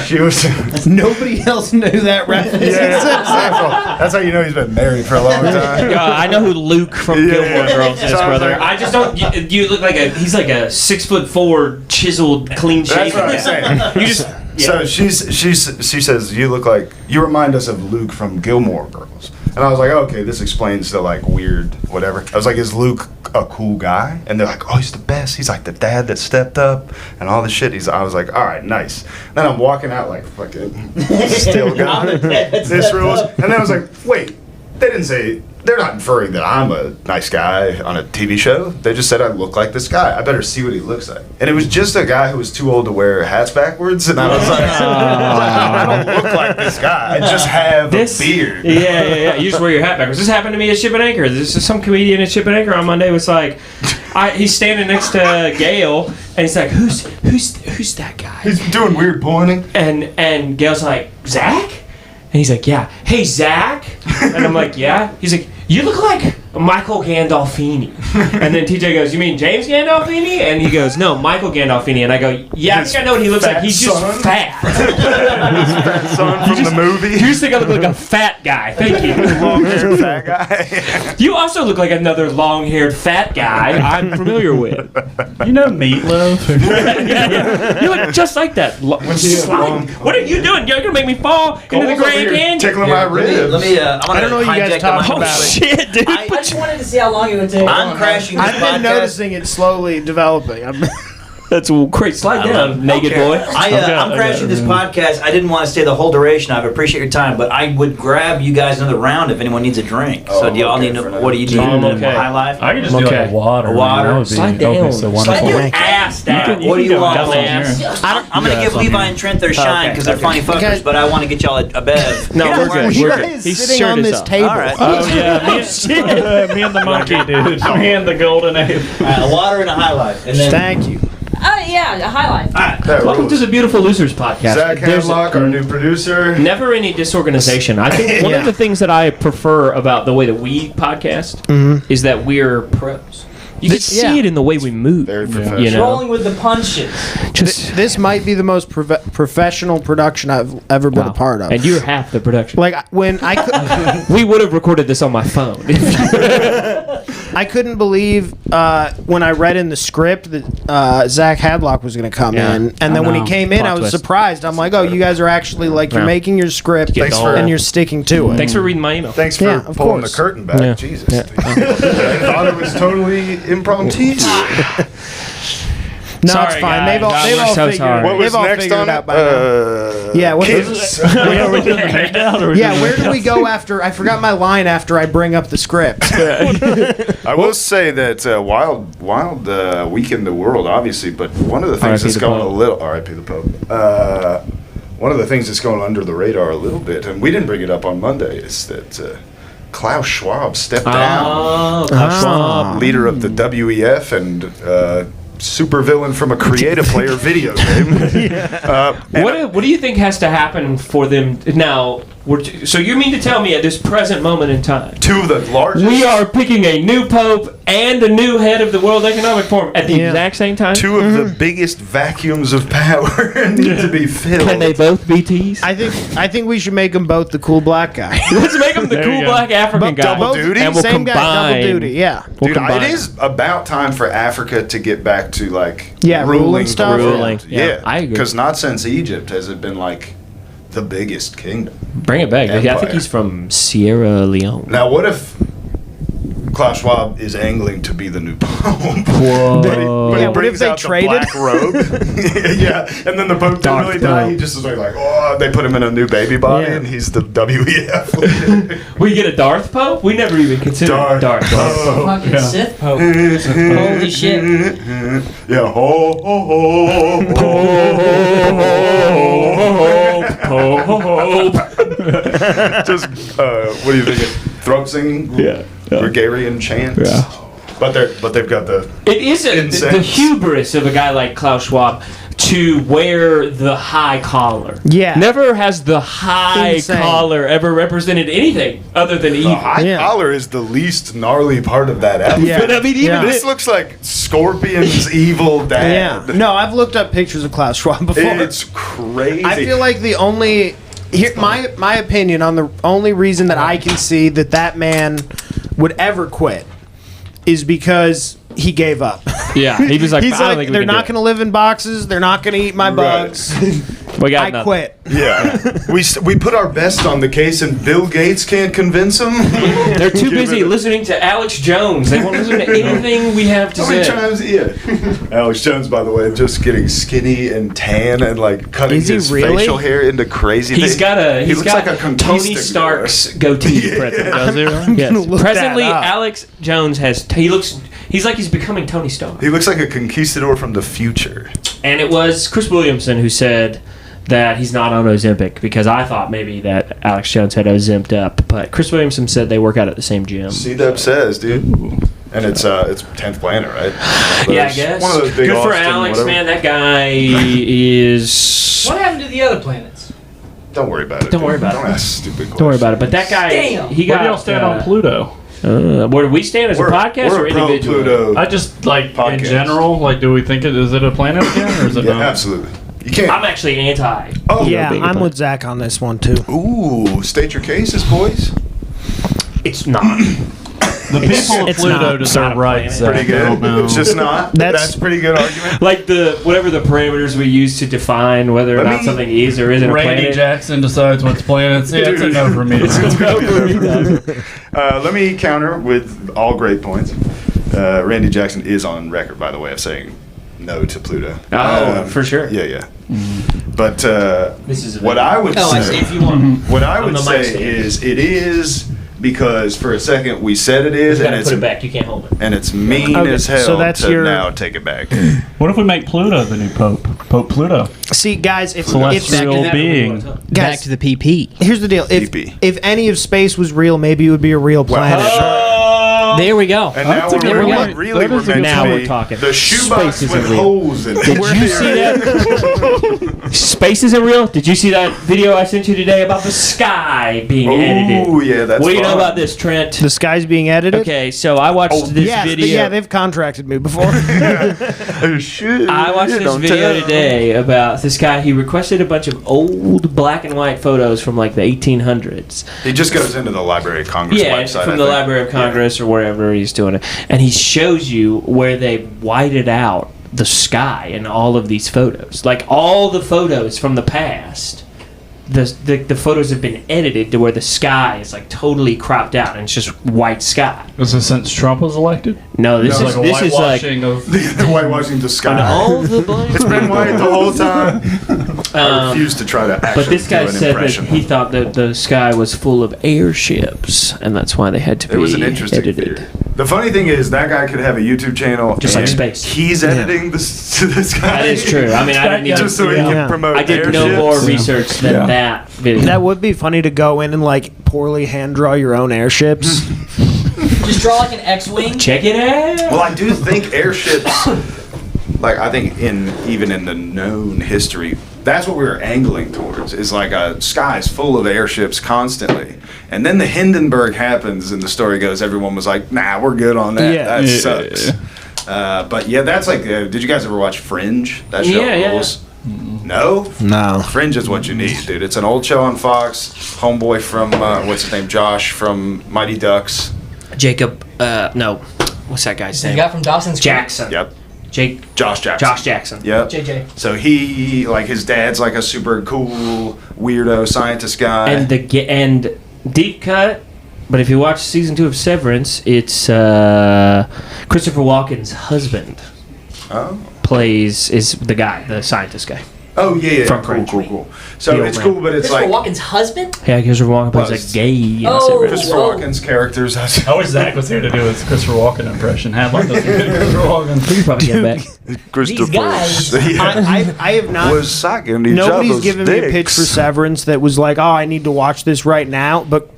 she was. Nobody else knew that reference. That's how you know he's been married for a long time. I know who Luke from Gilmore Girls is, brother. I just don't. You look like he's like a 6'4" chiseled, clean shaven. That's what I'm saying. You just. So she says, you remind us of Luke from Gilmore Girls. And I was like, okay, this explains the like weird whatever. I was like, is Luke a cool guy? And they're like, oh, he's the best. He's like the dad that stepped up and all this shit. I was like, all right, nice. Then I'm walking out like fucking still got it. This rules. And then I was like, wait, they didn't say, they're not inferring that I'm a nice guy on a TV show. They just said I look like this guy. I better see what he looks like. And it was just a guy who was too old to wear hats backwards. And I was like, I don't look like this guy. I just have a beard. Yeah. You just wear your hat backwards. This happened to me at Ship and Anchor. This is some comedian at Ship and Anchor on Monday was like, he's standing next to Gail, and he's like, who's that guy? He's doing weird pointing. And Gail's like, Zach? And he's like, yeah. Hey, Zach? And I'm like, yeah. He's like, you look like Michael Gandolfini. And then TJ goes, you mean James Gandolfini? And he goes, no, Michael Gandolfini. And I go, yeah, I think I know what he looks like. He's just fat. His fat son from the movie. You just think I look like a fat guy. Thank you. Long-haired fat guy. You also look like another long-haired fat guy I'm familiar with. You know Meatloaf? Yeah. You look just like that. What are you doing? You're going to make me fall into the Grand Canyon? Tickling my ribs. Let me I don't know what you guys talking about. Shit, dude. I just wanted to see how long it would take. I'm crashing this I've podcast. been noticing it slowly developing. That's great. Slide down, naked boy. I'm crashing this podcast. I didn't want to stay the whole duration. I appreciate your time, but I would grab you guys another round if anyone needs a drink. So do y'all need to, what do you need? High life? I can just do like a water. Water. That would be, Slide that would be down. so wonderful. Slide your ass down. What do you want? Dumbass. I'm going to give Levi and Trent their shine because they're funny fuckers, but I want to get y'all a bev. No, we're good. You We're guys good. sitting on this table. All right. Oh, yeah. Me and the monkey, dude. Me and the golden ape. All right, a water and a high life. And then, Thank you. Yeah, a high life. Welcome to the Beautiful Losers podcast. Zac Hadlock, our new producer. Never any disorganization. I think one of the things that I prefer about the way that we podcast is that we're pros. You can see it in the way we move. Very professional. You know? Rolling with the punches. This might be the most professional production I've ever been a part of. And you're half the production. Like when We would have recorded this on my phone. I couldn't believe when I read in the script that Zac Hadlock was going to come in, and then when he came in, Plot I was twist. surprised. I'm like, oh, you guys are actually like you're making your script and you're sticking to it. Thanks for reading my email. Thanks for Yeah, of pulling course. the curtain back. Yeah. Jesus. I thought it was totally impromptu. No, Sorry, it's fine. guys. They've all I'm so figured. sorry. What was they've all next figured on it it? out by now. Yeah, what Kids. Are we doing the takedown? Or where do we go after? I forgot my line after I bring up the script. I will say that wild week in the world, obviously, but one of the things R.I.P. that's the going Pope. a little R.I.P. the Pope. One of the things that's going under the radar a little bit, and we didn't bring it up on Monday, is that Klaus Schwab stepped down, Klaus Schwab. leader of the WEF and supervillain from a Creative Player video game. What do you think has to happen for them now? So you mean to tell me at this present moment in time, Two of the largest. we are picking a new pope and a new head of the World Economic Forum at the exact same time? Two of the biggest vacuums of power need to be filled. Can they both be T's? I think we should make them both the cool black guy. Let's make them the There cool you go. black African guy. double duty? And we'll Same guy, combine. double duty. Yeah. We'll Dude, combine. it is about time for Africa to get back to like Yeah, ruling stuff. the world. Ruling. Yeah, I agree. Because not since Egypt has it been like the biggest kingdom. Bring it back. I Empire. think he's from Sierra Leone. Now, what if Klaus Schwab is angling to be the new pope? Whoa. But he Yeah, what brings if they out traded? the black robe. Yeah, and then the pope didn't Darth really die. Pope. He just was like, oh, they put him in a new baby body, Yeah. and he's the WEF. We get a Darth Pope? We never even considered Darth Pope. Fucking Sith Pope. Holy shit. Yeah, ho, ho, ho. Just, what do you think? Throat singing? Yeah. Gregarian chants? Yeah. But they've got the It is the Incense. hubris of a guy like Klaus Schwab to wear the high collar. Yeah. Never has the high Insane. collar ever represented anything other than evil. high Yeah. collar is the least gnarly part of that outfit. Yeah. But I mean, even Yeah. This looks like Scorpion's evil Yeah. dad. No, I've looked up pictures of Klaus Schwab before. It's crazy. I feel like the only my opinion on the only reason that I can see that man would ever quit is because he gave up. Yeah, he was like, He's I don't like, think we they're can do not it. going to live in boxes. They're not going to eat my bugs. We got I nothing. quit. Yeah, we put our best on the case, and Bill Gates can't convince him. They're too busy listening to Alex Jones. They won't listen to anything we have to How many say. times? Yeah. Alex Jones, by the way, just getting skinny and tan and like cutting Is he his really? facial hair into crazy. He's things. got a He he's looks got like a Tony conquistador. Stark's goatee. Present. Does he really? Yes. look Presently, that up. Alex Jones has. He's like he's becoming Tony Stark. He looks like a conquistador from the future. And it was Chris Williamson who said that he's not on Ozempic, because I thought maybe that Alex Jones had Ozemped up, but Chris Williamson said they work out at the same gym. C-Dub says, dude. And it's 10th Planet, right? Yeah, I guess. One of those big Good for Austin, Alex, whatever. man. That guy is. What happened to the other planets? Don't worry about it. Don't worry about Don't it. ask stupid questions. Don't worry about it. But that guy, Damn. he Where got. do y'all stand on Pluto? Where do we stand as a podcast we're or pro individual? Pluto. I just like Podcast. in general. Like, do we think is it a planet again, or is it Yeah, not? absolutely. You can't. I'm actually anti. Oh, Yeah, being a I'm planet. with Zach on this one, too. Ooh, state your cases, boys. It's not. The people of it's Pluto not. deserve rights. Zach. Pretty I don't know. good. It's just not. That's a pretty good argument. Like whatever the parameters we use to define whether or Let not me- something is or isn't a Randy planet. Jackson decides what's planets. Yeah, it's a no for me. Let me counter with all great points. Randy Jackson is on record, by the way, of saying no to Pluto. For sure. Yeah. But This is a what I would Oh, I say, see. If you want. what I On would the mic say stand. is it is because for a second we said it is, You and gotta it's put it back. You can't hold it. and it's mean Okay, as hell so that's to your- now take it back. What if we make Pluto the new Pope? Pope Pluto. See, guys, if Celestial that- being. Back guys, to the PP. here's the deal. CP. If any of space was real, maybe it would be a real planet. There we go. And now That's a good we're point. really That is a meant good to point. be Now we're talking. the shoebox Space with isn't real. holes in it. Did you see that? Space isn't real. Did you see that video I sent you today about the sky being edited? Oh yeah, that's What do you know fun. about this, Trent? The sky's being edited? Okay, so I watched this Yes, video. yeah, they've contracted me before. Oh, shit. I watched this Don't video tell. today about this guy. He requested a bunch of old black and white photos from like the 1800s. He just goes into the Library of Congress Yeah, website. from I the think. Library of Congress or wherever he's doing it, and he shows you where they whited out the sky in all of these photos. Like all the photos from the past, the photos have been edited to where the sky is like totally cropped out and it's just white sky. Was this since Trump was elected? No, this No, is like a this is like whitewashing of. The whitewashing the sky. all the black. It's been white the whole time. I refuse to try to actually But this guy do an said impression. that he thought that the sky was full of airships, and that's why they had to be It was an interesting edited. theory. The funny thing is that guy could have a YouTube channel, Just like and space. He's editing this guy. That is true. I mean, I didn't even. Just so he Yeah. can promote. I did no airships. more research than that video. That would be funny to go in and like poorly hand draw your own airships. Just draw like an X-wing. Check it out. Well, I do think airships, like I think even in the known history, that's what we were angling towards. Is like a skies full of airships constantly, and then the Hindenburg happens, and the story goes, everyone was like, "Nah, we're good on that. Yeah. That sucks." But yeah, that's like. Did you guys ever watch Fringe? That show Yeah. rules. No. No. Fringe is what you need, dude. It's an old show on Fox. Homeboy from what's his name, Josh from Mighty Ducks. Jacob, no. What's that guy's You name? got from Dawson's Creek. Jackson. Yep. Jake. Josh Jackson. Josh Jackson. Yep. JJ. So he, like, his dad's like a super cool weirdo scientist guy. And deep cut. But if you watch season 2 of Severance, it's Christopher Walken's husband is the guy, the scientist guy. Oh yeah, From cool, French. cool. So The it's old cool, man. but it's Christopher like Walken's husband? Yeah, Christopher Walken plays Was. a gay in Oh. Severance. Christopher Whoa. Walken's characters. I wish Zach was here to do his Christopher Walken impression. Hadlock doesn't get Christopher Walken. You probably get back. Christopher. guys. I have not. was sucking each Nobody's other's given me a pitch for dicks. Severance that was like, oh, I need to watch this right now. But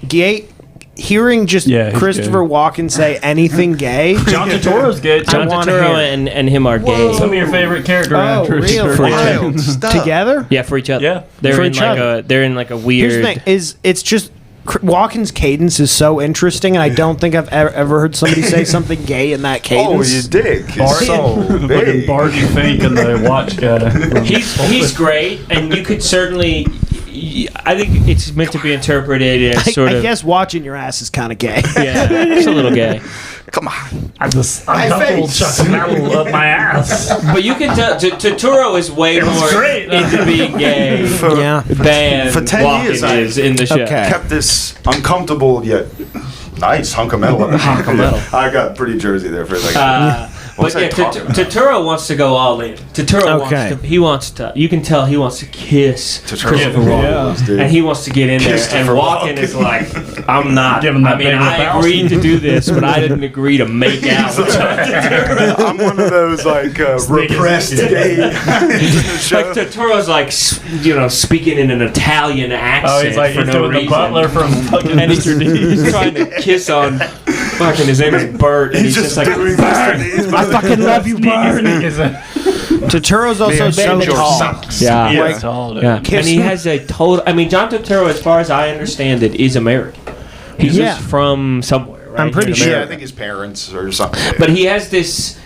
hearing just Yeah, he's Christopher gay. Walken say anything gay. John Turturro's gay. I John wanna Turturro hear. and him are gay. Some of your favorite character Oh, actors. really? For Wild stuff. Together? Yeah, for each other. Yeah. They're For in each like other. they're in like a Here's weird. the thing: it's just Walken's cadence is so interesting, and I don't think I've ever heard somebody say something gay in that Oh, cadence. you dick. It's Bart- so Fucking big. Barton Fink and the watch guy. He's great, and you could certainly I think it's meant to be interpreted as sort I of. guess watching your ass is kind of gay. Yeah, it's a little gay. Come on. I'm just My uncomfortable face. chucking metal up my ass. But you can tell Totoro is way more great. into being gay Yeah. than For 10 Walken years, is in the show. Okay. Kept this uncomfortable yet nice hunk of metal. Hunk of metal. I got pretty Jersey there for a second. But yeah, Totoro wants to go all in. Totoro wants to. You can tell he wants to kiss Christopher Walken, dude. and he wants to get in there. And Christopher Walken Walken. is like, I'm not. Give him that big I bounce. agreed to do this, but I didn't agree to make out. I'm one of those like repressed gay. Like Totoro's like, speaking in an Italian accent. Oh, he's like for he's no doing reason. the butler from fucking And he's trying to kiss on fucking his name is Bert, and he's just like, I fucking love you, bro. Totoro's also so tall. yeah, Yeah, Like, tall, dude. yeah. And Kiss he me. has a total. I mean, John Turturro, as far as I understand it, is American. He's Yeah. just from somewhere. Right? I'm pretty Here in sure. Yeah, I America. think his parents or something. But he has this.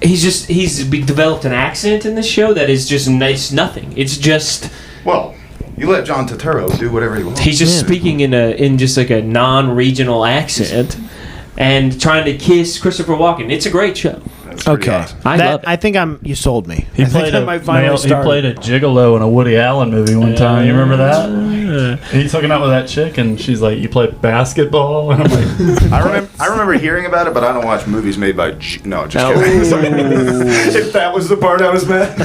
He's developed an accent in this show that is just nice. Nothing. It's just Well, you let John Turturro do whatever he wants. he's just speaking in just like a non-regional accent and trying to kiss Christopher Walken. It's a great show. That's pretty Okay. awesome. I love it. I think you sold me. He I think played I a might finally he start. played a gigolo in a Woody Allen movie one time. You remember that? He's hooking up with that chick, and she's like, "You play basketball?" And I'm like, I remember hearing about it, but I don't watch movies made by. No, just kidding. If that was the part I was mad.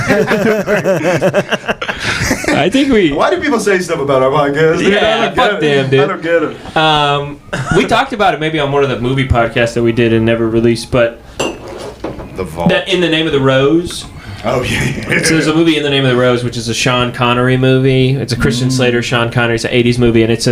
I think we. Why do people say stuff about our podcast? Dude? Yeah, I don't fuck get them, it. dude. I don't get it. We talked about it maybe on one of the movie podcasts that we did and never released, but The vault. that In the Name of the Rose. Oh yeah. So there's a movie In the Name of the Rose, which is a Sean Connery movie. It's a Christian Slater, Sean Connery. It's an '80s movie, and it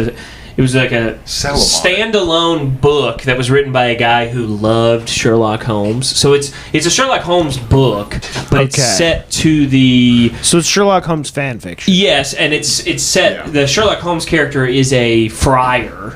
was like a Sell 'em on it. standalone book that was written by a guy who loved Sherlock Holmes. So it's a Sherlock Holmes book, but it's Okay. set to the So it's Sherlock Holmes fan fiction. yes, and it's set. Yeah. The Sherlock Holmes character is a friar.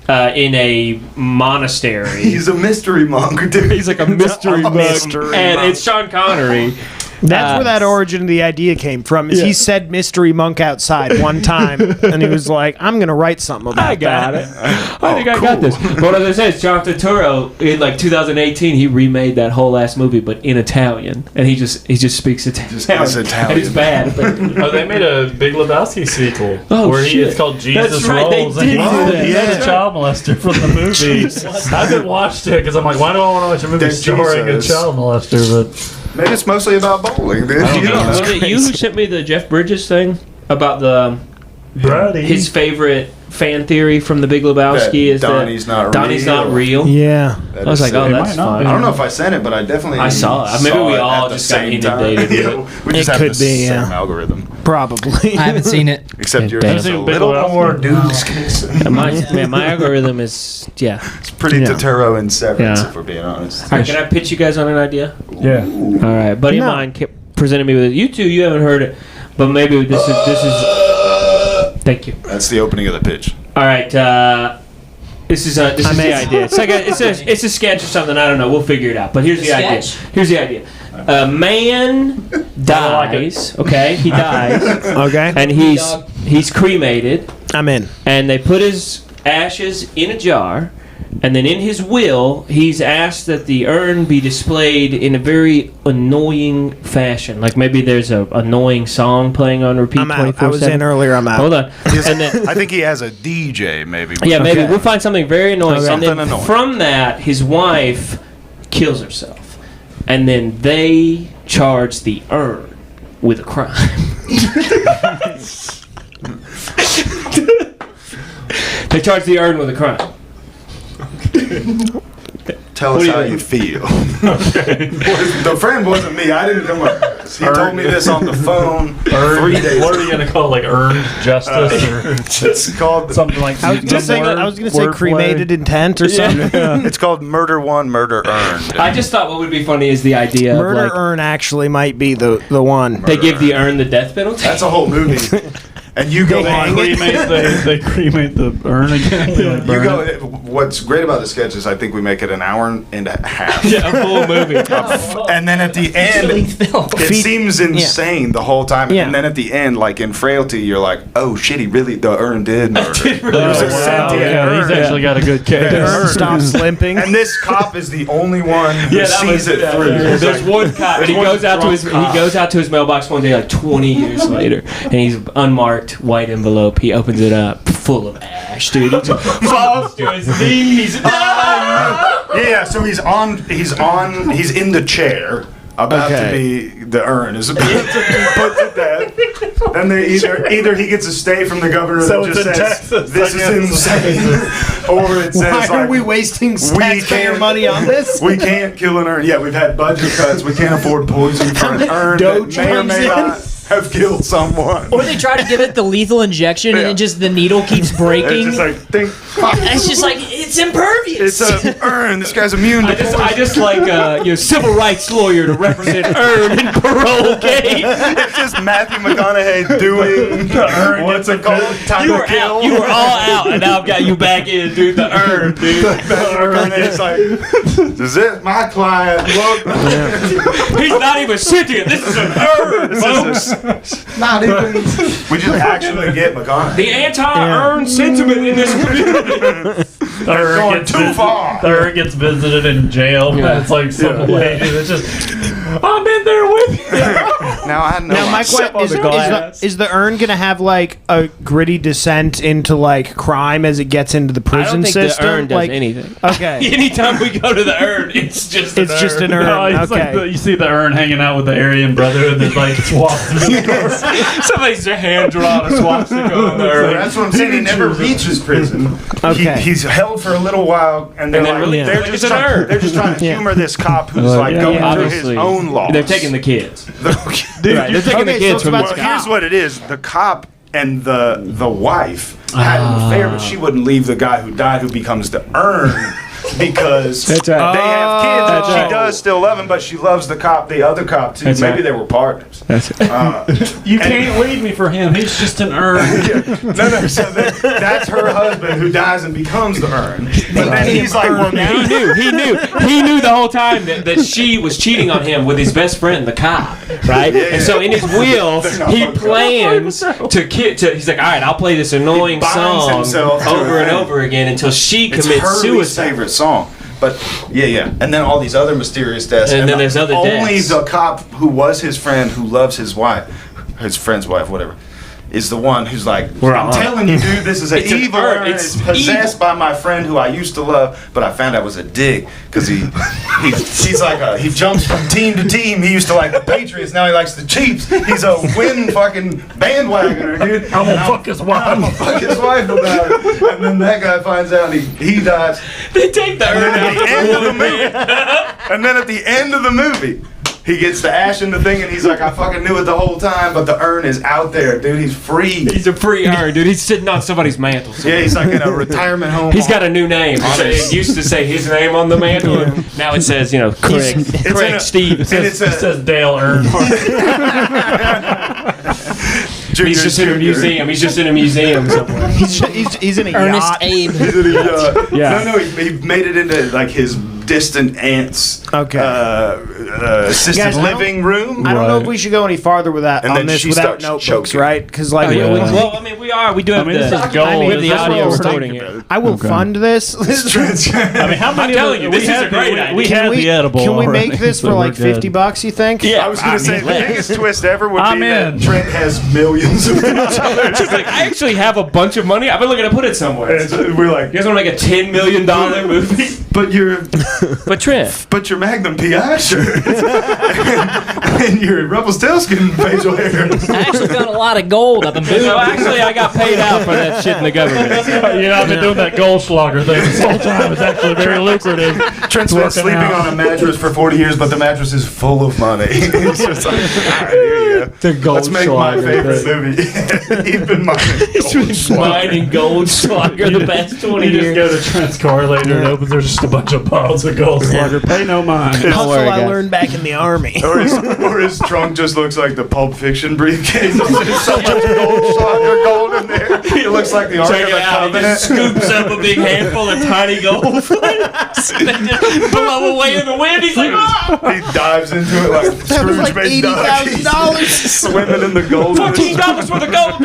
In a monastery. He's a mystery monk, dude. He's like a mystery monk, Mystery and monk. it's Sean Connery. That's where that origin of the idea came from. Is he said mystery monk outside one time, and he was like, "I'm gonna write something about I got that." it. I think I got this. But as I said, John Turturro in like 2018, he remade that whole ass movie, but in Italian, and he just speaks Italian. Just is Italian. And it's bad. But, "Oh, they made a Big Lebowski sequel Oh, where shit. it's called Jesus That's right, they Rolls." did and do that. he's Yeah. a child molester from the movie. I haven't watched it because I'm like, why do I want to watch a movie Then starring a Jesus. child molester? But Maybe it's mostly about bowling, dude. I don't You know. know. was it you who sent me the Jeff Bridges thing about the Brady, his favorite fan theory from the Big Lebowski is Donnie's that not Donnie's real. not real. Yeah. That I was is like, oh, sick. that's might not fine. be. I don't know if I sent it, but I definitely I saw it. Maybe we it all at the just got same time. inundated with Yeah, it. we just It have could the be, same yeah. algorithm. Probably. I haven't seen it. Except yours Damn. is a I've seen Big little Lebowski. more news. My algorithm is It's pretty Yeah. Totoro and Severance, Yeah. if we're being honest. All right, can I pitch you guys on an idea? yeah. All right, buddy No. of mine kept presenting me with it. You two, you haven't heard it, but maybe this is. Thank you. That's the opening of the pitch. All right, this is the idea. It's like it's a sketch or something. I don't know. We'll figure it out. But here's the idea. Sketch? Here's the idea. A man dies. Okay, he dies, Okay. and he's cremated, I'm in. and they put his ashes in a jar. And then in his will, he's asked that the urn be displayed in a very annoying fashion. Like maybe there's a annoying song playing on repeat. I'm out. 24/7. I was in earlier. I'm out. Hold on. And then, I think he has a DJ, maybe. yeah, maybe Okay. we'll find something very annoying. Okay. And then Something annoying. from that, his wife kills herself. And then they charge the urn with a crime. They charge the urn with a crime. Tell What us do you how think? you feel. The friend wasn't me. I didn't come up. He told me this on the phone 3 days What are ago. you gonna call it, like earned justice or It's called something like I was gonna say wordplay? cremated intent or something. It's called Murder One, Murder Earned. I just thought what would be funny is the idea Murder of like urn actually might be the one. they give the urn the death penalty. That's a whole movie. And you go They on. cremate the urn again. They, like, You burn go. it. what's great about the sketch is I think we make it an hour and a half. Yeah, a full movie. And then at the end, it seems insane the whole time. Yeah. And then at the end, like in Frailty, you're like, oh shit, the urn did murder. He's actually got a good case. The urn stops limping. And this cop is the only one who sees it through. There's one cop, and he goes out to his mailbox one day, like 20 years later, and he's unmarked white envelope. He opens it up, full of ash, dude. He just falls to his knees. Yeah, so he's in the chair. About to be the urn is about to be put to death, and they either he gets a stay from the governor that just says Texas, this is insane, or it says Why are we wasting taxpayer money on this? We can't kill an urn. Yeah, we've had budget cuts. We can't afford poison for an urn that may or may not have killed someone. Or they try to give it the lethal injection, and the needle keeps breaking. It's just like It's just like it's impervious. It's an urn. This guy's immune to poison. I just like your civil rights lawyer to represent urn and parole case. It's just Matthew McConaughey doing the urn. What's it called? Time to kill. You were all out, and now I've got you back in, dude. The urn, dude. It's like, is it my client? Look, he's not even sentient. This is an urn, folks. Not even. We just actually get McConaughey. The anti-urn sentiment in this community. Going too far. The urn gets visited in jail. Yeah. It's like some lady that's just, I'm in there with you. Now I know. Now my question is the urn gonna have like a gritty descent into like crime as it gets into the prison I don't think system? the urn does like, anything. Okay. Anytime we go to the urn, it's just an urn. No, it's like you see the urn hanging out with the Aryan Brotherhood and like swastika. Somebody's hand drawn a swastika on the urn. That's what I'm saying. He never reaches prison. Okay. He's held for a little while, and they're like, released. they're Like just it's an urn. they're just trying to humor this cop who's like going through his own laws. They're taking the kids. Dude, They're taking the kids from well, here's what it is: the cop and the wife had an affair, but she wouldn't leave the guy who died, who becomes the urn. Because That's right. they have kids, and That's she right. does still love him, but she loves the other cop too. That's Maybe right. they were partners. You can't leave me for him. He's just an urn. No. So that's her husband who dies and becomes the urn. But then he's like, well, now He knew the whole time that she was cheating on him with his best friend, the cop, right? And so in his will, he plans he's like, all right, I'll play this annoying binds song himself to over her and thing. over again until she It's commits her least suicide. favorite song. But yeah, and then all these other mysterious deaths, And then there's other only deaths. the cop who was his friend, who loves his wife, his friend's wife, whatever, is the one who's like, I'm telling you, dude, this is an It's an evil urn. urn. It's It's possessed by my friend who I used to love, but I found out was a dig because he's like he jumps from team to team. He used to like the Patriots, now he likes the Chiefs. He's a win fucking bandwagoner, dude. I'm gonna fuck his wife. I'm gonna fuck his wife about it. And then that guy finds out and he dies. They take the urn At the end of the movie, and then at the end of the movie, he gets the ash in the thing, and he's like, I fucking knew it the whole time, but the urn is out there, dude. He's free. He's a free urn, dude. He's sitting on somebody's mantle. Yeah, he's like in a retirement home. He's got a new name. It used to say his name on the mantle. And now it says, Craig Steve. And it says Dale Urn. Junior He's just in a museum. He's just in a museum somewhere. He's in a Ernest yacht. Abe. Yeah. No, he made it into like his distant aunt's assisted Guys, living room. I don't know if we should go any farther with that And on then this she without starts notebooks, choking. right? Because like, We do have this is the, gold. we have the That's what audio we're recording talking it. I will fund this. I mean, how many? I'm telling you, this is a great idea. We have the edible. Can we already, make this so for we're like good. $50? You think? I was gonna say the biggest twist ever would I'm be in. that Trent has millions of dollars. She's like, I actually have a bunch of money. I've been looking to put it somewhere. And we're like, You guys want to make a $10 million movie? but But Trent, your Magnum PI shirt and your Rumpelstiltskin facial hair. I actually found a lot of gold up in no, Boone. actually, I got paid out for that shit in the government. I've been doing that Goldschlager thing this whole time. It's actually very lucrative. Trent's been sleeping on a mattress for 40 years, but the mattress is full of money. It's just like, all right, here you go. Let's make my favorite movie. He's been Mining Goldschlager the past 20 You just years. go to Trent's car later and opens. There's just a bunch of bottles of Goldschlager. Pay no mind. Hustle worry, I guys. learned back in the army. Or his trunk just looks like the Pulp Fiction briefcase. It's just so much Goldschlager gold in there. It looks like the Ark of Check the it out. He Covenant. just scoops up a big handful of tiny gold flakes and then just blow away in the wind. He's like, ah! He dives into it like That was Scrooge like McDuck. He's $80,000. swimming in the gold. $14 for the gold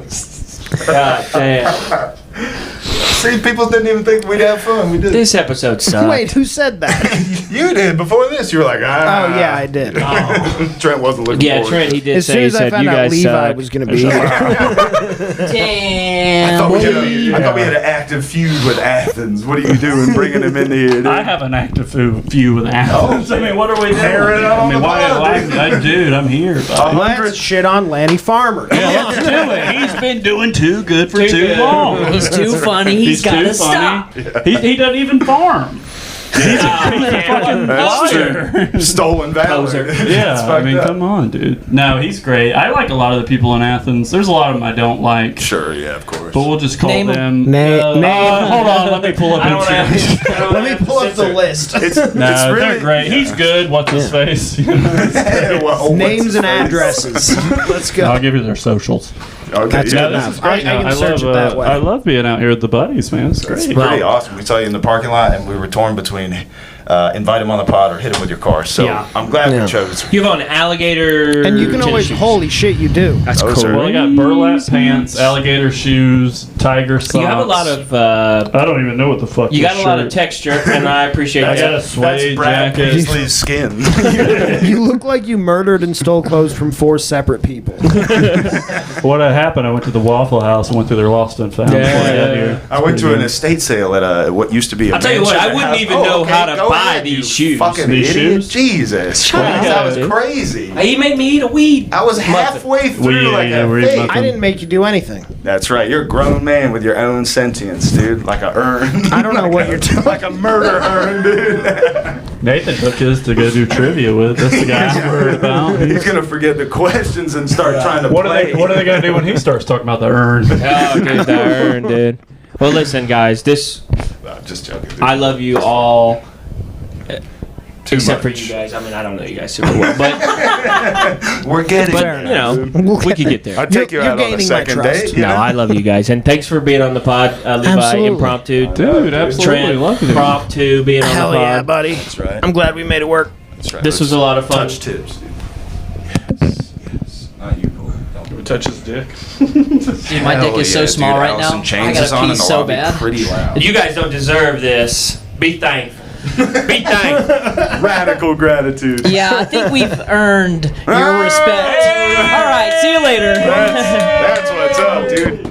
dust. God damn. See, people didn't even think we'd have fun. We did. This episode sucked. Wait, who said that? You did before this. You were like, ah. Oh yeah, I did. Trent wasn't looking Yeah, forward. Trent, he did As say, soon he as I said, found you out guys Levi suck. was going to be here. I Damn. thought we had an active feud with Athens. What are you doing, bringing him in here? Dude? I have an active feud with Athens. I mean, what are we doing? Tear it I on mean, the why? pod, Dude, I'm here. Buddy. Let's shit on Lanny Farmer. Yeah, let's do it. He's been doing too good for too long. He's too funny. He's got to too stop. funny. He doesn't even farm. He's a fucking That's liar. true. Stolen valor. Yeah, I mean, come on, dude. No, he's great. I like a lot of the people in Athens. There's a lot of them I don't like. Sure, yeah, of course. But we'll just call Name 'em. them. Name. Hold on, let me pull up. I don't have Let me pull up the list. It's No, really they're great. He's good. What's his face? Well, Names what's and his addresses. Let's go. I'll give you their socials. face? Okay, That's yeah, good this enough. is great. I can I search love, it that way. I love being out here with the buddies, man. It's It's great. pretty awesome. We saw you in the parking lot, and we were torn between invite him on the pod or hit him with your car. So Yeah. I'm glad Yeah. we chose. You have on alligator. And you can tennis always, shoes. holy shit, you do. That's Oh, cool. sir. Well, I got burlap pants, alligator shoes, tiger socks. You have a lot of. I don't even know what the fuck. You this got a lot of shirt- texture, and I appreciate I got a that. That's suede Brad jacket. Paisley's skin. You look like you murdered and stole clothes from 4 separate people. What happened? I went to the Waffle House and went through their lost and found. Yeah. before I got here. I went to an estate sale at what used to be a I'll tell you what, I mansion wouldn't house. even Oh, know okay, how to go buy ahead, these you shoes. Fucking These idiot. shoes? Jesus. Shut up, That was dude. crazy. He made me eat a weed. I was halfway through like a weed fake. muffin. I didn't make you do anything. That's right. You're a grown man with your own sentience, dude. Like a urn. I don't know what you're doing. Like a murder urn, dude. Nathan took his to go do trivia with. That's the guy I heard about. He's gonna forget the questions and start trying to What play. are they gonna do when he starts talking about the urn? Oh, good, the urn, dude. Well, listen, guys. I'm just joking. Dude. I love you all, Too except much. for you guys. I mean, I don't know you guys super well, but We're getting you know, We'll we get could get there. I'd take you You're out on a gaining my second trust. date. You No, know? I love you guys, and thanks for being on the pod, Levi. Absolutely. Impromptu, Dude, absolutely. Trent, Love you. Promptu, being on Hell the pod. yeah, buddy. That's right. I'm glad we made it work. That's right. This was a lot of fun. Touch tips, dude. Yes. Not you, boy. Don't We touch his dick. Dude, my dick is so small right now. I gotta pee so bad. Pretty loud. You guys don't deserve this. Be thankful. Be thankful. Radical gratitude. Yeah, I think we've earned your respect. All right, see you later. That's what's up, dude.